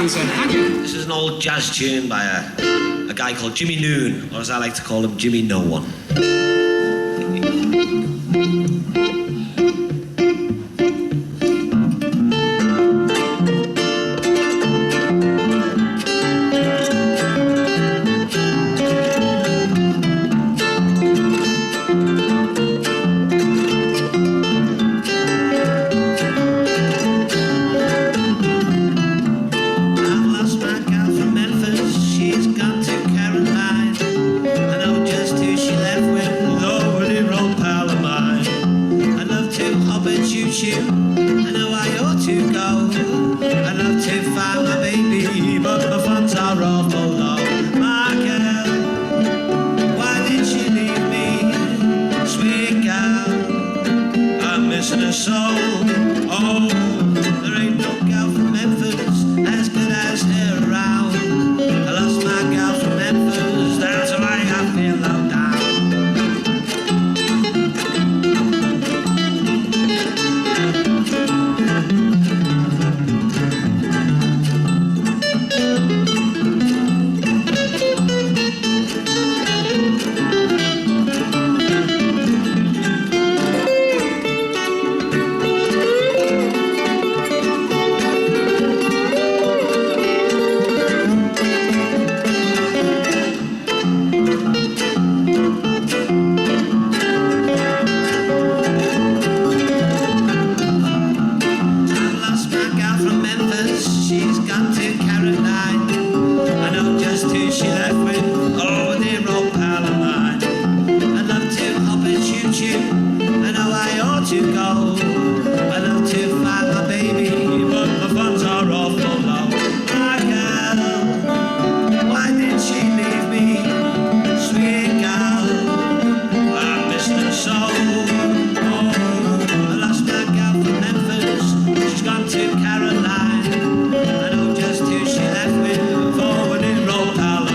This is an old jazz tune by a guy called Jimmy Noon, or as I like to call him, Jimmy No One. to go. I love to find my baby, but the funds are awful low. My girl, why did she leave me? Sweet girl, I missed her so. Oh, I lost my girl from Memphis, she's gone to Caroline. I know just who she left with, forward in Rhode Island.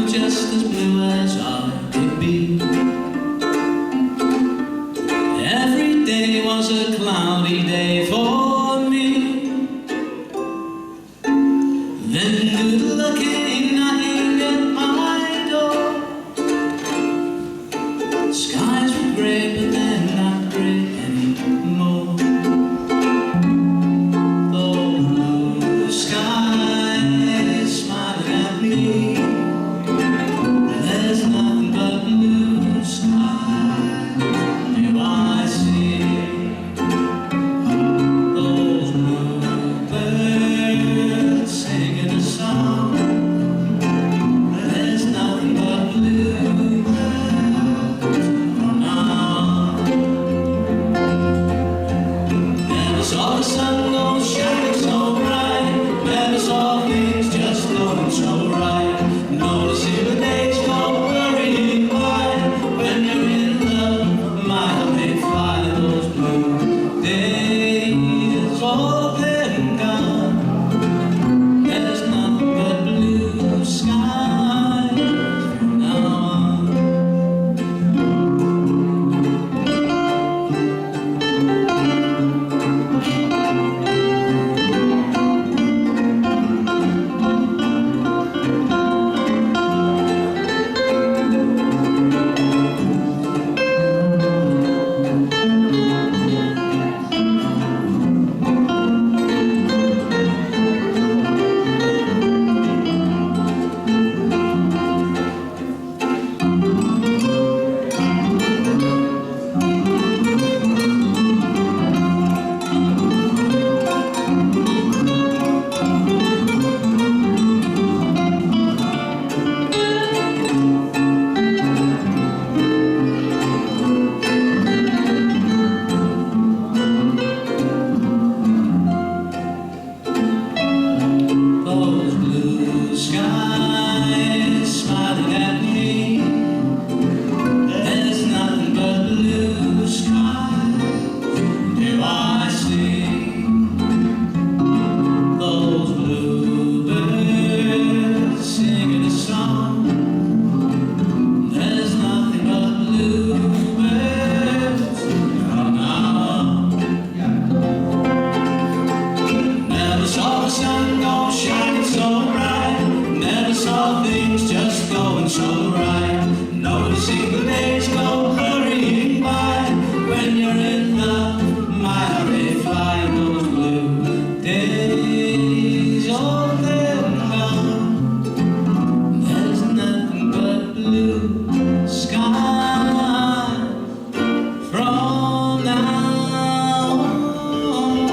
Just as blue as I could be. Every day was a cloudy day for me. Then good looking knocking at my door. Skies were grey, but they're not grey anymore. Oh, blue skies smiling at me. There's nothing but blue sky. Do I see those bluebirds singing a song? There's nothing but bluebirds from now on. Never saw the sun go shining so bright. Never saw things just going so right. Noticing the days go hurrying by. When you're in love, mile they fly. Those blue days, all of them gone. There's nothing but blue skies from now on. Those blue skies smiling at me. There's nothing but blue skies. Do I see those bluebirds singing a song? There's nothing but bluebirds from now on. Never saw the sun go shining so bright. Never saw things just going so right. Noticing the days go hurrying by. When you're in love, my how they fly. Those blue days, all them gone. There's nothing but blue sky from now on.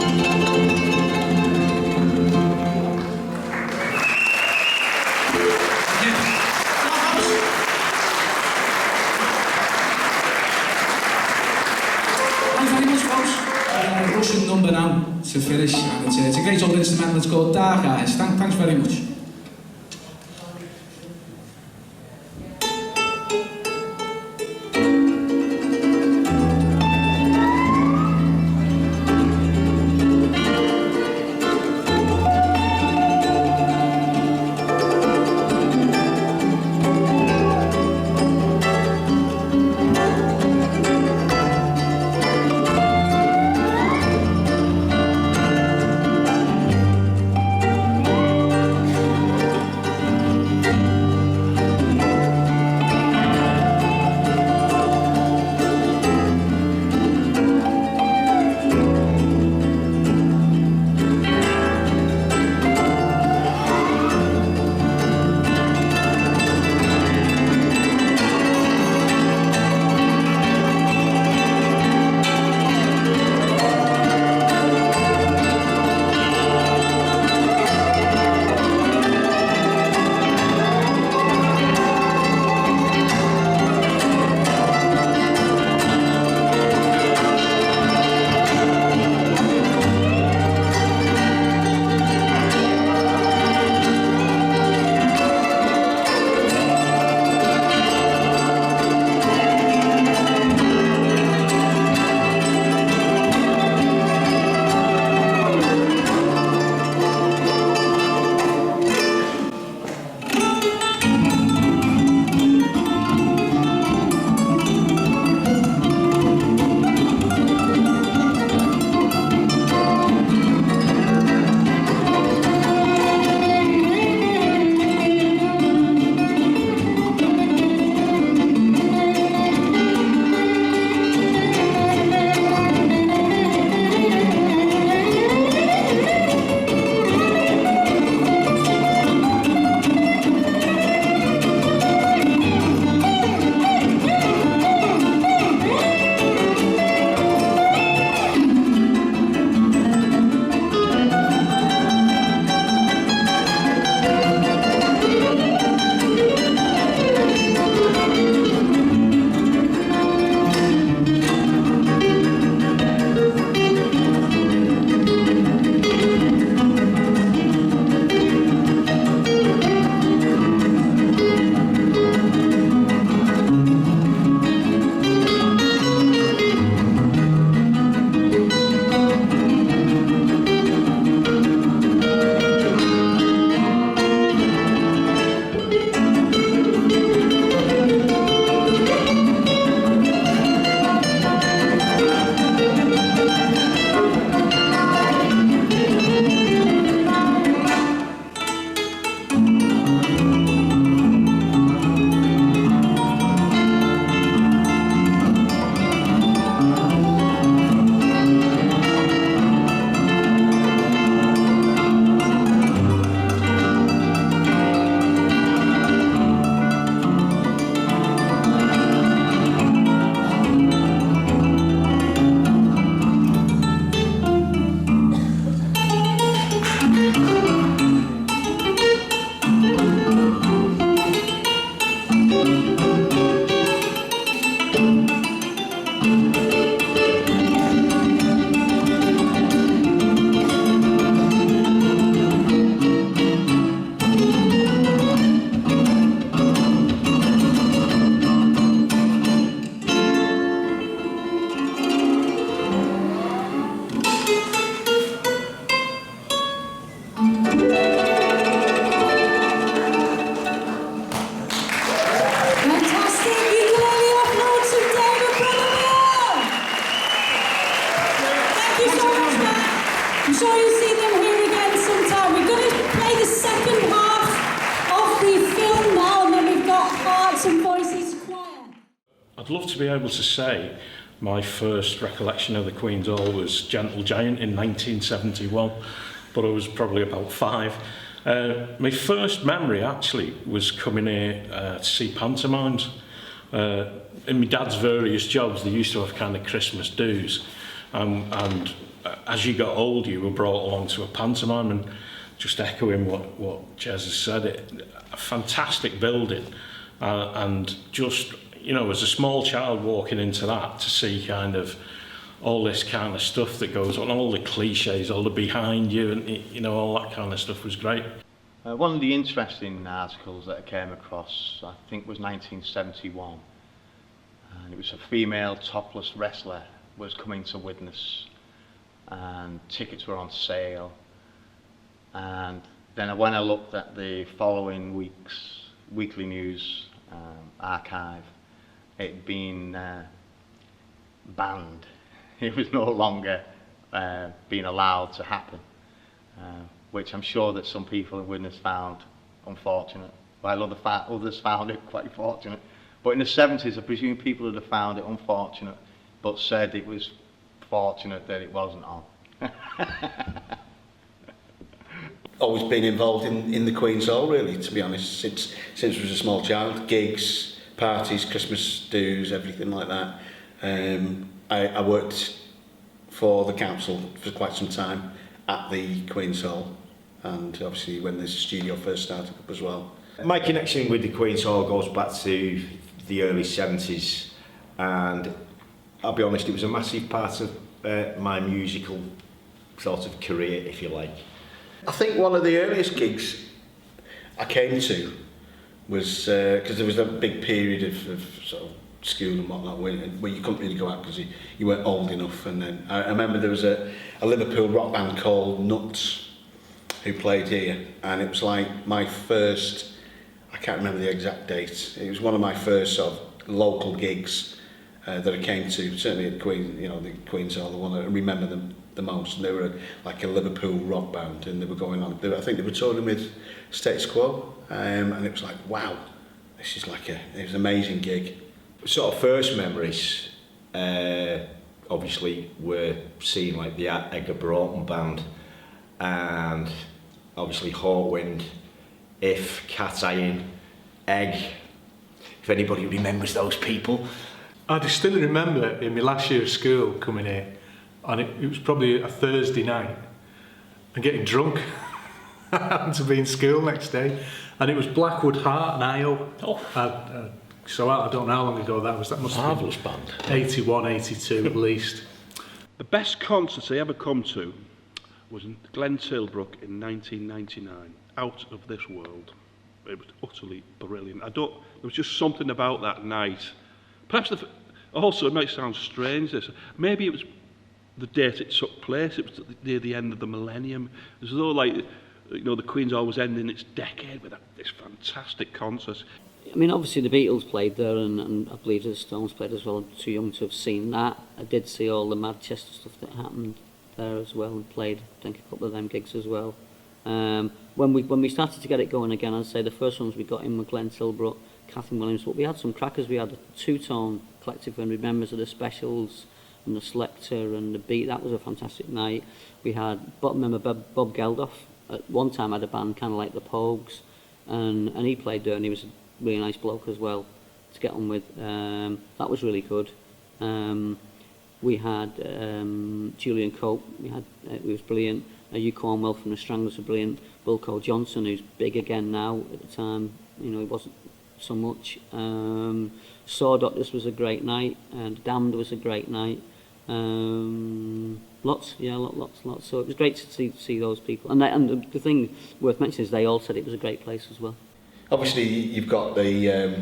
Thanks very much, folks. Russian number now to finish, and it's a great old instrumental. It's called Dark Eyes. Thanks very much. I'd love to be able to say my first recollection of the Queen's Hall was Gentle Giant in 1971, but I was probably about 5. My first memory actually was coming here to see pantomimes. In my dad's various jobs, they used to have kind of Christmas do's, and as you got older, you were brought along to a pantomime. And just echoing what Jez has said, a fantastic building, and just, you know, as a small child walking into that to see kind of all this kind of stuff that goes on, all the cliches, all the behind you, and you know, all that kind of stuff was great. One of the interesting articles that I came across, I think, was 1971, and it was a female topless wrestler was coming to Widnes, and tickets were on sale. And then when I looked at the following week's weekly news archive, it'd been banned. It was no longer being allowed to happen, which I'm sure that some people in Widnes found unfortunate, while others found it quite fortunate. But in the 70s, I presume people would have found it unfortunate, but said it was fortunate that it wasn't on. Always been involved in the Queen's Hall, really, to be honest, since I was a small child. Gigs, parties, Christmas do's, everything like that. I worked for the council for quite some time at the Queen's Hall, and obviously when the studio first started up as well. My connection with the Queen's Hall goes back to the early 70s, and I'll be honest, it was a massive part of my musical sort of career, if you like. I think one of the earliest gigs I came to was because there was a big period of sort of school and whatnot where you couldn't really go out because you weren't old enough. And then I remember there was a Liverpool rock band called Nuts who played here, and it was like my first, I can't remember the exact date, it was one of my first sort of local gigs that I came to, certainly at the Queen's Hall, the one I remember them the most. And they were like a Liverpool rock band, and they were going on, I think they were touring with Status Quo, and it was like, wow, this is like it was an amazing gig. Sort of first memories, obviously, were seeing like the Edgar Broughton band, and obviously Hawkwind, If, Cat Iron, Egg, if anybody remembers those people. I distinctly remember in my last year of school coming here, and it was probably a Thursday night, and getting drunk and to be in school next day, and it was Blackwood Heart and IO. So I don't know how long ago that was. That must have been band. 81, 82 at least. The best concert I ever come to was in Glen Tilbrook in 1999. Out of this world. It was utterly brilliant. There was just something about that night. Perhaps also, it might sound strange, this. Maybe it was the date it took place. It was near the end of the millennium. It was as though, like, you know, the Queen's Hall was ending its decade with this fantastic concert. I mean, obviously the Beatles played there, and I believe the Stones played as well. I'm too young to have seen that. I did see all the Manchester stuff that happened there as well, and played, I think, a couple of them gigs as well. When we started to get it going again, I'd say the first ones we got in were Glen Tilbrook, Catherine Williams, but we had some crackers. We had a two-tone collective, and members of the Specials and the Selector and the Beat. That was a fantastic night. We had, remember Bob Geldof at one time had a band kind of like the Pogues, and he played there, and he was a really nice bloke as well to get on with. That was really good. We had Julian Cope. It was brilliant. Hugh Cornwell from the Stranglers were brilliant. Wilco Johnson, who's big again now. At the time, you know, he wasn't so much. Saw Doctors was a great night, and Damned was a great night. Lots. So it was great to see those people. And the thing worth mentioning is they all said it was a great place as well. Obviously, you've got the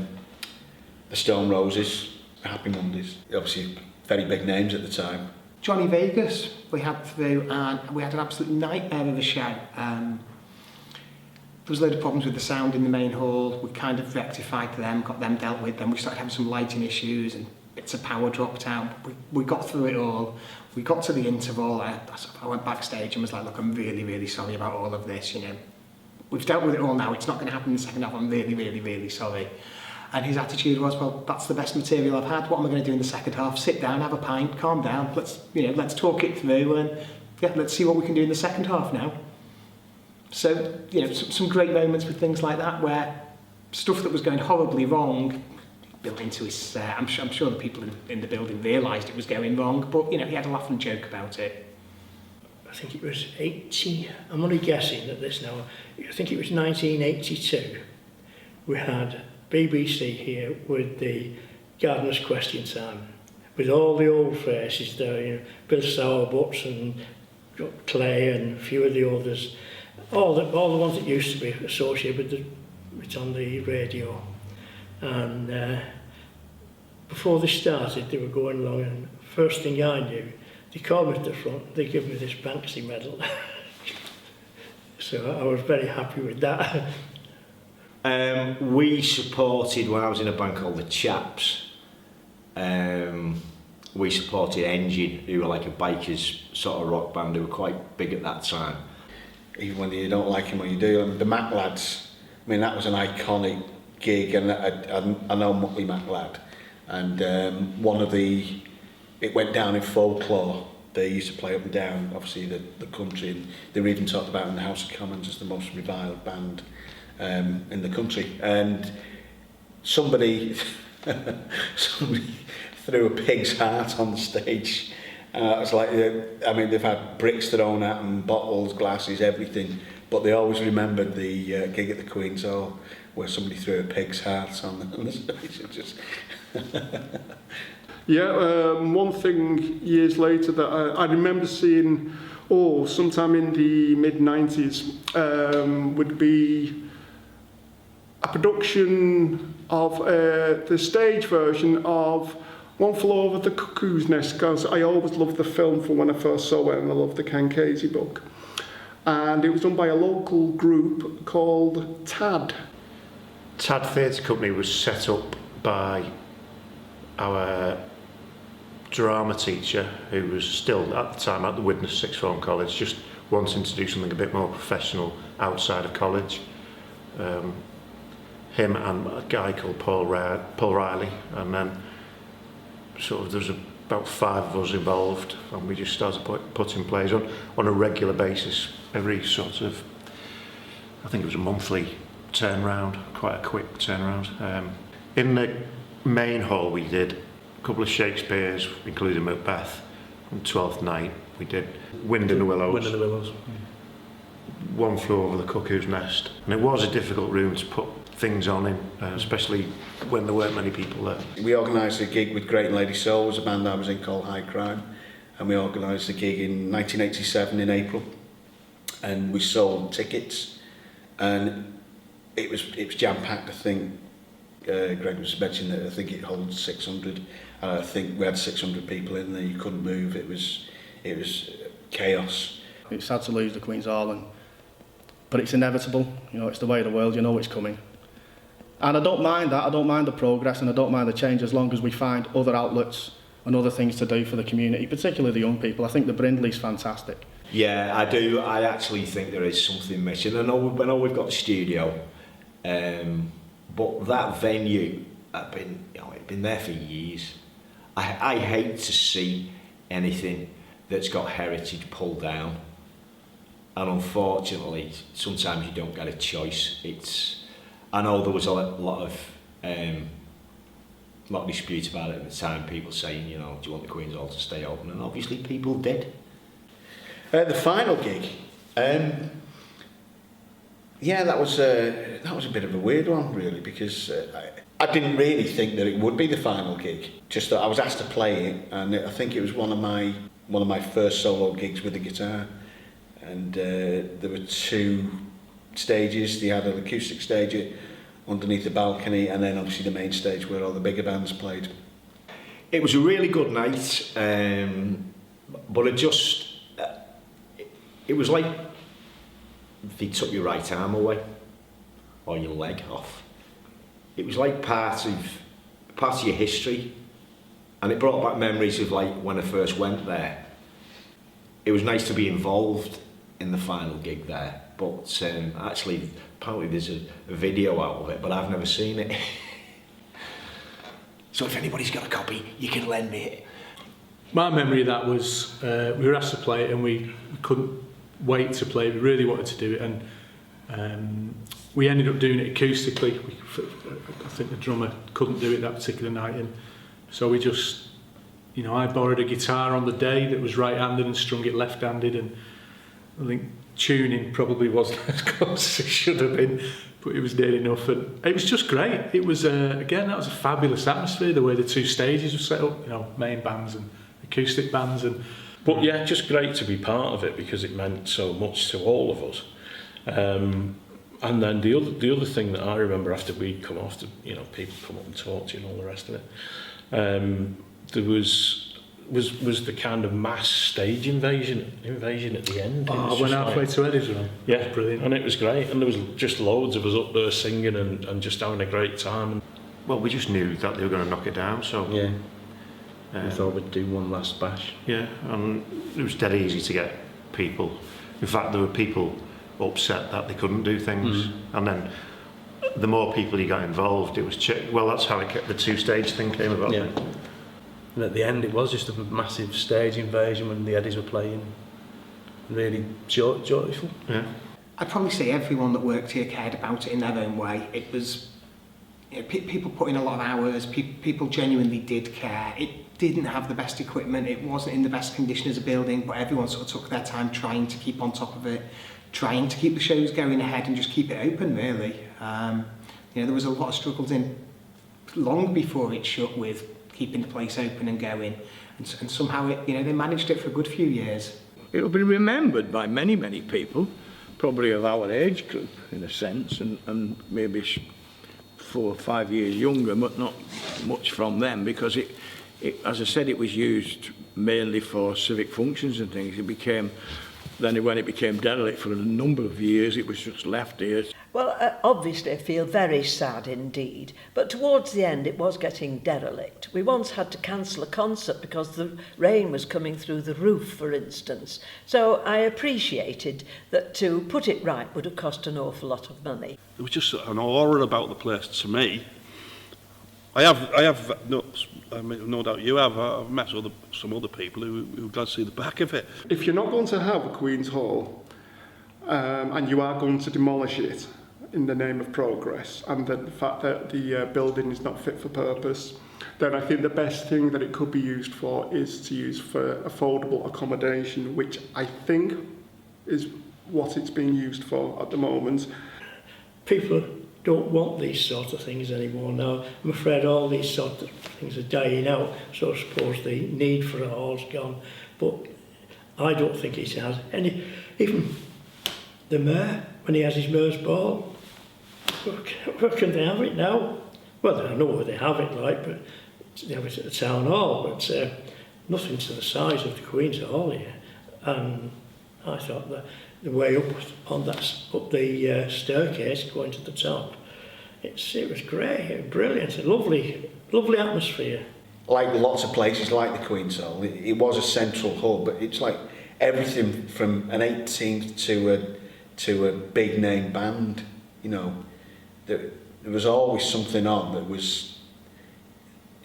Stone Roses, Happy Mondays. Obviously, very big names at the time. Johnny Vegas we had through, and we had an absolute nightmare of a show. There was a load of problems with the sound in the main hall. We kind of rectified them, got them dealt with. Then we started having some lighting issues and bits of power dropped out. We got through it all. We got to the interval. I went backstage and was like, look, I'm really, really sorry about all of this, you know. We've dealt with it all now. It's not going to happen in the second half. I'm really, really, really sorry. And his attitude was, well, that's the best material I've had. What am I going to do in the second half? Sit down, have a pint, calm down. Let's talk it through, and let's see what we can do in the second half now. So, some great moments with things like that, where stuff that was going horribly wrong built into his. I'm sure the people in the building realised it was going wrong, but he had a laugh and joke about it. I think it was 80. I'm only guessing at this now. I think it was 1982. We had BBC here with the Gardener's Question Time, with all the old faces there, Bill Sowerbutts and Clay and a few of the others, all the ones that used to be associated with it on the radio. And before they started, they were going along, and first thing I knew, they called me to the front, they gave me this Banksy medal. So I was very happy with that. We supported, when I was in a band called The Chaps, we supported Engine, who were like a bikers sort of rock band, who were quite big at that time. Even when you don't like him or you do, the Mac Lads, I mean, that was an iconic gig, and I know Mutley Mac Lad, and it went down in folklore. They used to play up and down, obviously, the country, and they were even talked about in the House of Commons as the most reviled band in the country. And somebody threw a pig's heart on the stage. It's like, I mean, they've had bricks thrown at them, bottles, glasses, everything, but they always remembered the gig at the Queen's Hall where somebody threw a pig's heart on the stage. It just one thing years later that I remember seeing, sometime in the mid-90s, would be a production of the stage version of One Flew Over the Cuckoo's Nest, because I always loved the film from when I first saw it, and I loved the Ken Casey book. And it was done by a local group called TAD. TAD Theatre Company was set up by our drama teacher, who was still at the time at the Widnes Sixth Form College, just wanting to do something a bit more professional outside of college. Him and a guy called Paul Riley, and then sort of there was about 5 of us involved, and we just started putting plays on a regular basis, every sort of, I think it was a monthly turnaround, quite a quick turnaround. In the main hall we did a couple of Shakespeare's, including Macbeth. On Twelfth Night we did Wind in the Willows. Wind in the Willows. One Flew Over the Cuckoo's Nest. And it was a difficult room to put things on in, especially when there weren't many people there. We organised a gig with Great and Lady Soul, was a band I was in called High Crime, and we organised a gig in 1987 in April, and we sold tickets, and it was jam-packed. I think Greg was mentioning that I think it holds 600, and I think we had 600 people in there. You couldn't move. It was chaos. It's sad to lose the Queen's Hall, but it's inevitable. It's the way of the world. It's coming. And I don't mind that. I don't mind the progress, and I don't mind the change, as long as we find other outlets and other things to do for the community, particularly the young people. I think the Brindley's fantastic. Yeah, I do. I actually think there is something missing. I know we've got the studio, but that venue, it's been there for years. I hate to see anything that's got heritage pulled down, and unfortunately, sometimes you don't get a choice. I know there was a lot of dispute about it at the time. People saying, do you want the Queen's Hall to stay open? And obviously, people did. The final gig, that was a bit of a weird one, really, because I didn't really think that it would be the final gig. Just that I was asked to play it, and I think it was one of my first solo gigs with the guitar. And there were 2 stages. They had an acoustic stage underneath the balcony, and then obviously the main stage where all the bigger bands played. It was a really good night, but it was like if they took your right arm away or your leg off. It was like part of your history, and it brought back memories of like when I first went there. It was nice to be involved in the final gig there, but actually apparently there's a video out of it, but I've never seen it. So if anybody's got a copy, you can lend me it. My memory of that was we were asked to play it and we couldn't wait to play. We really wanted to do it, and we ended up doing it acoustically. I think the drummer couldn't do it that particular night, and so we just, I borrowed a guitar on the day that was right-handed and strung it left-handed, and I think tuning probably wasn't as close as it should have been, but it was near enough, and it was just great. It was again, that was a fabulous atmosphere, the way the two stages were set up, main bands and acoustic bands, but yeah, just great to be part of it because it meant so much to all of us. And then the other thing that I remember after we'd come off, people come up and talk to you and all the rest of it, there was the kind of mass stage invasion at the end. I went halfway to Eddie's Run. Yeah, it was brilliant. And it was great, and there was just loads of us up there singing and just having a great time. Well, we just knew that they were going to knock it down, so yeah. We thought we'd do one last bash. Yeah, and it was dead easy to get people. In fact, there were people upset that they couldn't do things, and then the more people you got involved, it was that's how the two-stage thing came about. Yeah. And at the end, it was just a massive stage invasion when the Eddies were playing. Really joyful. Yeah. I'd probably say everyone that worked here cared about it in their own way. It was people put in a lot of hours. People genuinely did care. It didn't have the best equipment. It wasn't in the best condition as a building, but everyone sort of took their time trying to keep on top of it, trying to keep the shows going ahead and just keep it open, really. There was a lot of struggles in long before it shut with keeping the place open and going, and somehow they managed it for a good few years. It'll be remembered by many, many people, probably of our age group in a sense, and maybe 4 or 5 years younger, but not much from them, because it, as I said, it was used mainly for civic functions and things. It became, then when it became derelict for a number of years, it was just left here. Well, obviously I feel very sad indeed, but towards the end it was getting derelict. We once had to cancel a concert because the rain was coming through the roof, for instance. So I appreciated that to put it right would have cost an awful lot of money. There was just an aura about the place to me. I have no doubt you have. I've met some other people who glad to see the back of it. If you're not going to have a Queen's Hall and you are going to demolish it in the name of progress and the fact that the building is not fit for purpose, then I think the best thing that it could be used for is to use for affordable accommodation, which I think is what it's being used for at the moment. People don't want these sort of things anymore now. I'm afraid all these sort of things are dying out, so I suppose the need for a hall's gone. But I don't think it has any. Even the mayor, when he has his mayor's ball, where can they have it now? Well, I don't know where they have it like, but they have it at the town hall, but nothing to the size of the Queen's Hall here. And I thought that the way up the staircase going to the top, it was great, brilliant, a lovely atmosphere. Like lots of places like the Queen's Hall, it was a central hub, but it's like everything from an 18th to a big name band, there was always something on that was,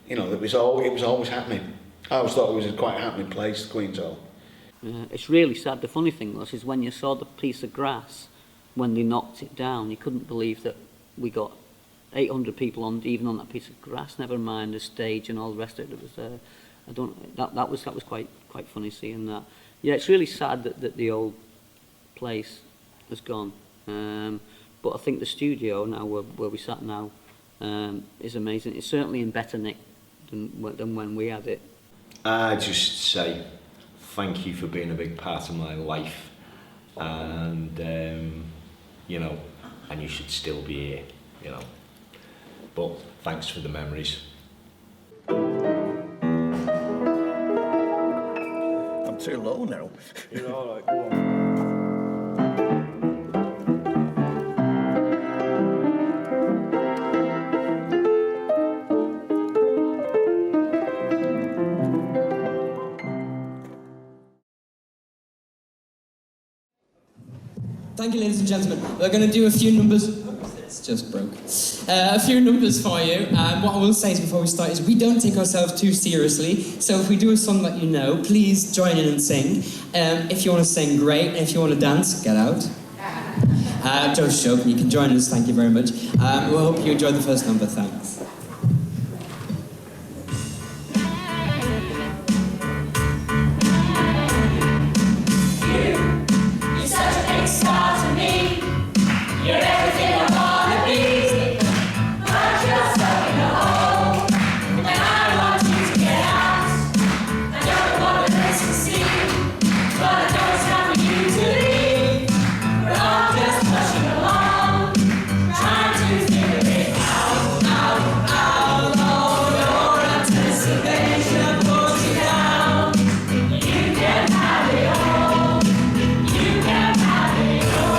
it was always happening. I always thought it was quite a happening place, the Queen's Hall. It's really sad. The funny thing is when you saw the piece of grass, when they knocked it down, you couldn't believe that we got 800 people even on that piece of grass. Never mind the stage and all the rest of it. It was that was quite funny seeing that. Yeah, it's really sad that the old place has gone. But I think the studio now, where we sat now, is amazing. It's certainly in better nick than when we had it. I just say thank you for being a big part of my life, and and you should still be here, But thanks for the memories. I'm too low now. You're all right. Go on. Thank you, ladies and gentlemen. We're going to do a few numbers. It's just broke. A few numbers for you. What I will say is before we start is we don't take ourselves too seriously. So if we do a song that you know, please join in and sing. If you want to sing, great. And if you want to dance, get out. Just joking. You can join us. Thank you very much. We hope you enjoyed the first number. Thanks. You're such a big star to me. You're everything I wanna be. But you're stuck in a hole, and I want you to get out. I don't want to succeed, but I know it's time for you to leave. We're all just pushing along, trying to figure it out, out. Oh, your anticipation pulls you down. You can have it all. You can have it all.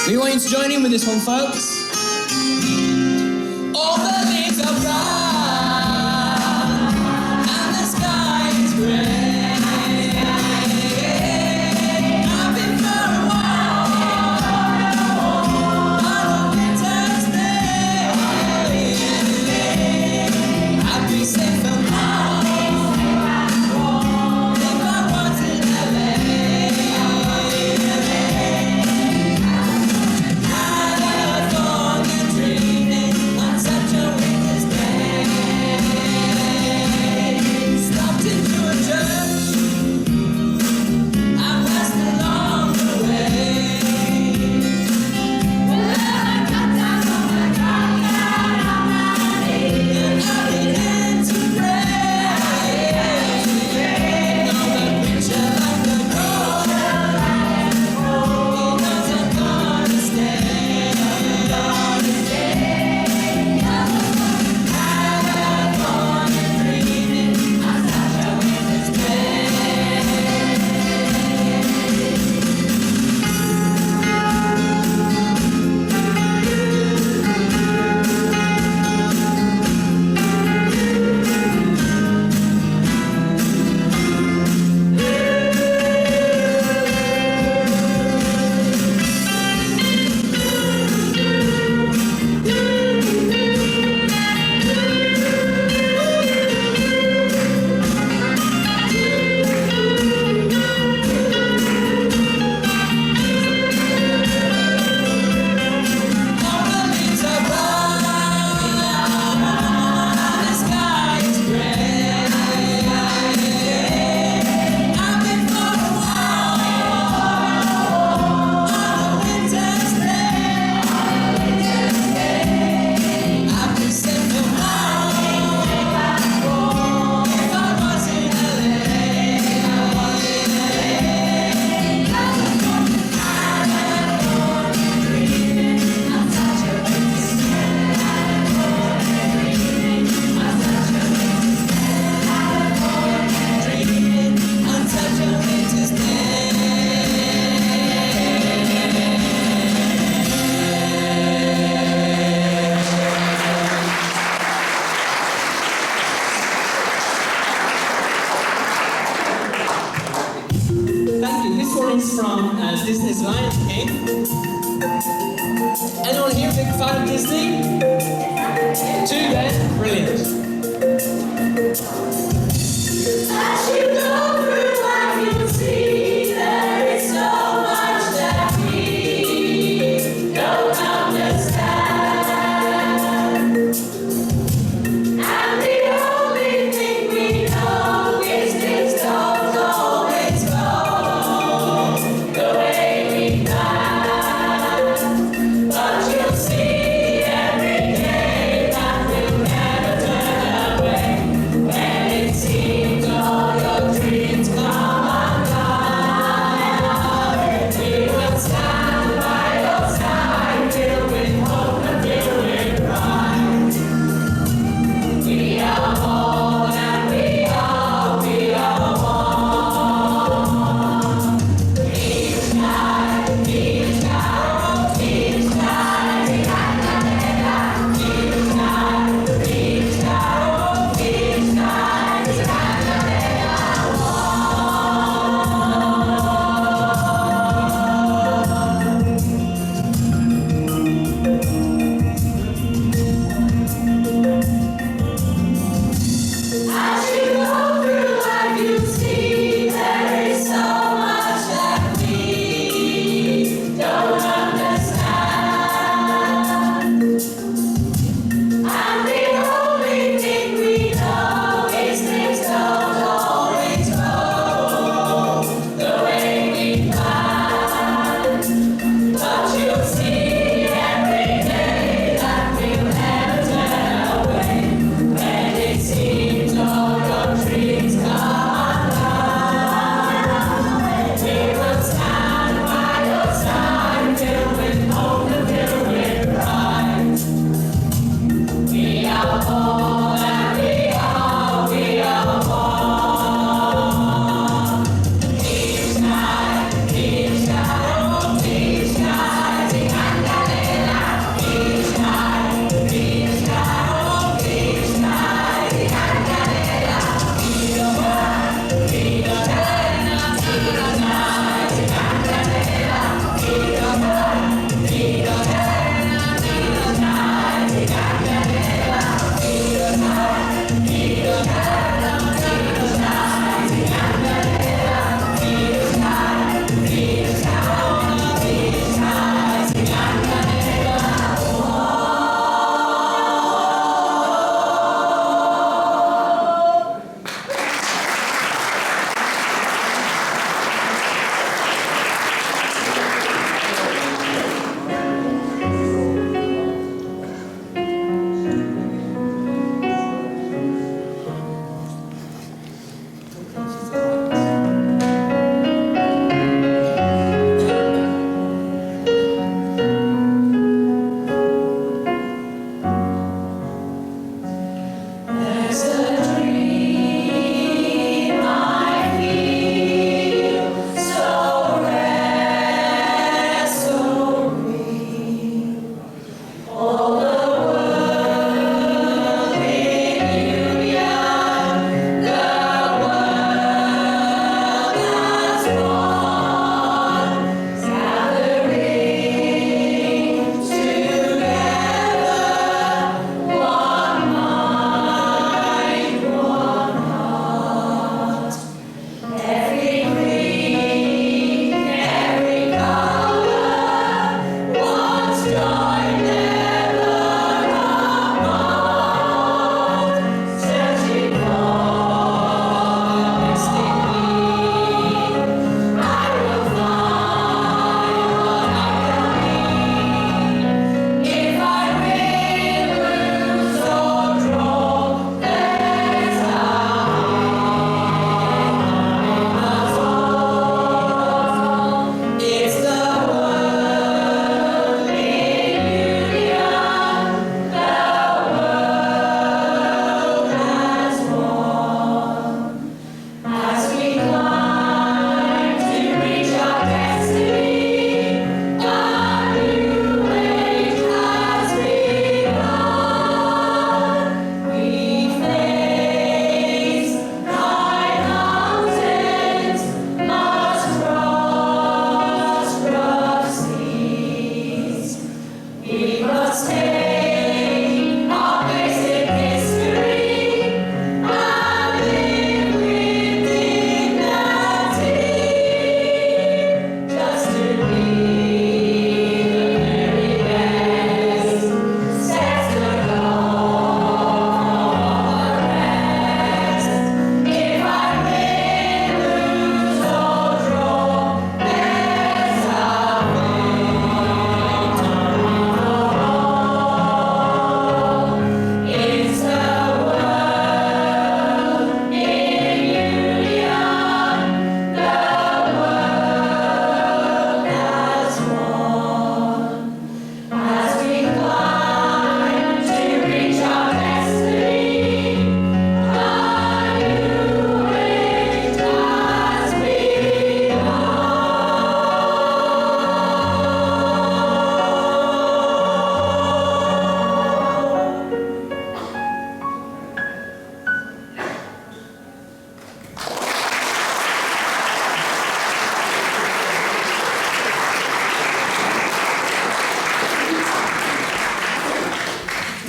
We want you to join in with this one, folks. All the leaves are brown and the sky is grey. I've been for a while on winter's day. I'd be safe from home if I was in LA. Dreaming Anyone here big fan of Disney? 2 then? Brilliant. As you go through life, you'll see there is so much that we don't understand. And the only thing we know is things don't always go the way we planned. But you'll see every day that we'll never turn away when it's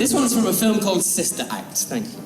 This one's from a film called Sister Act. Thank you.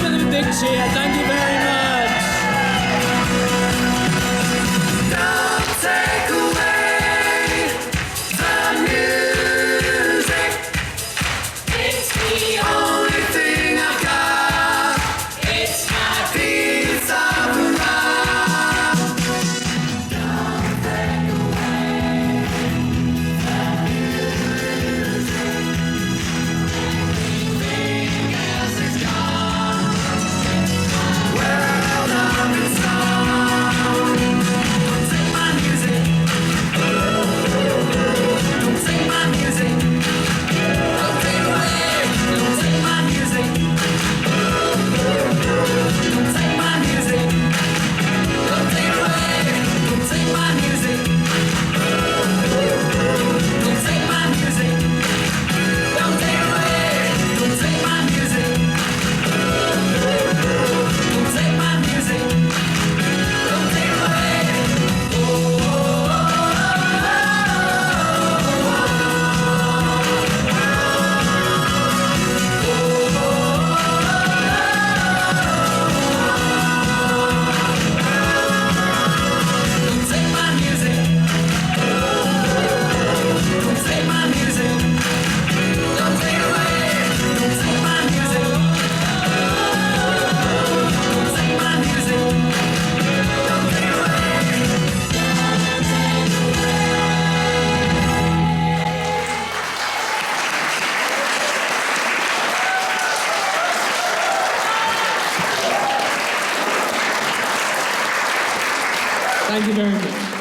for the big cheer. Thank you very much. Don't take away the music. It's the only thing I've got. It's my piece of rock. Don't take away the music. Everything else is gone. World of its own. Don't take my music. Don't take my music. Don't take away. Don't take my music. Don't take my music. Don't take away. Don't take my music. Don't take my music. Don't take away. Don't take my music. Don't take my music. Don't take away. Don't take my music. Don't take my music. Don't take away. Don't take my music. Don't take my music. Don't take away. Thank you very much.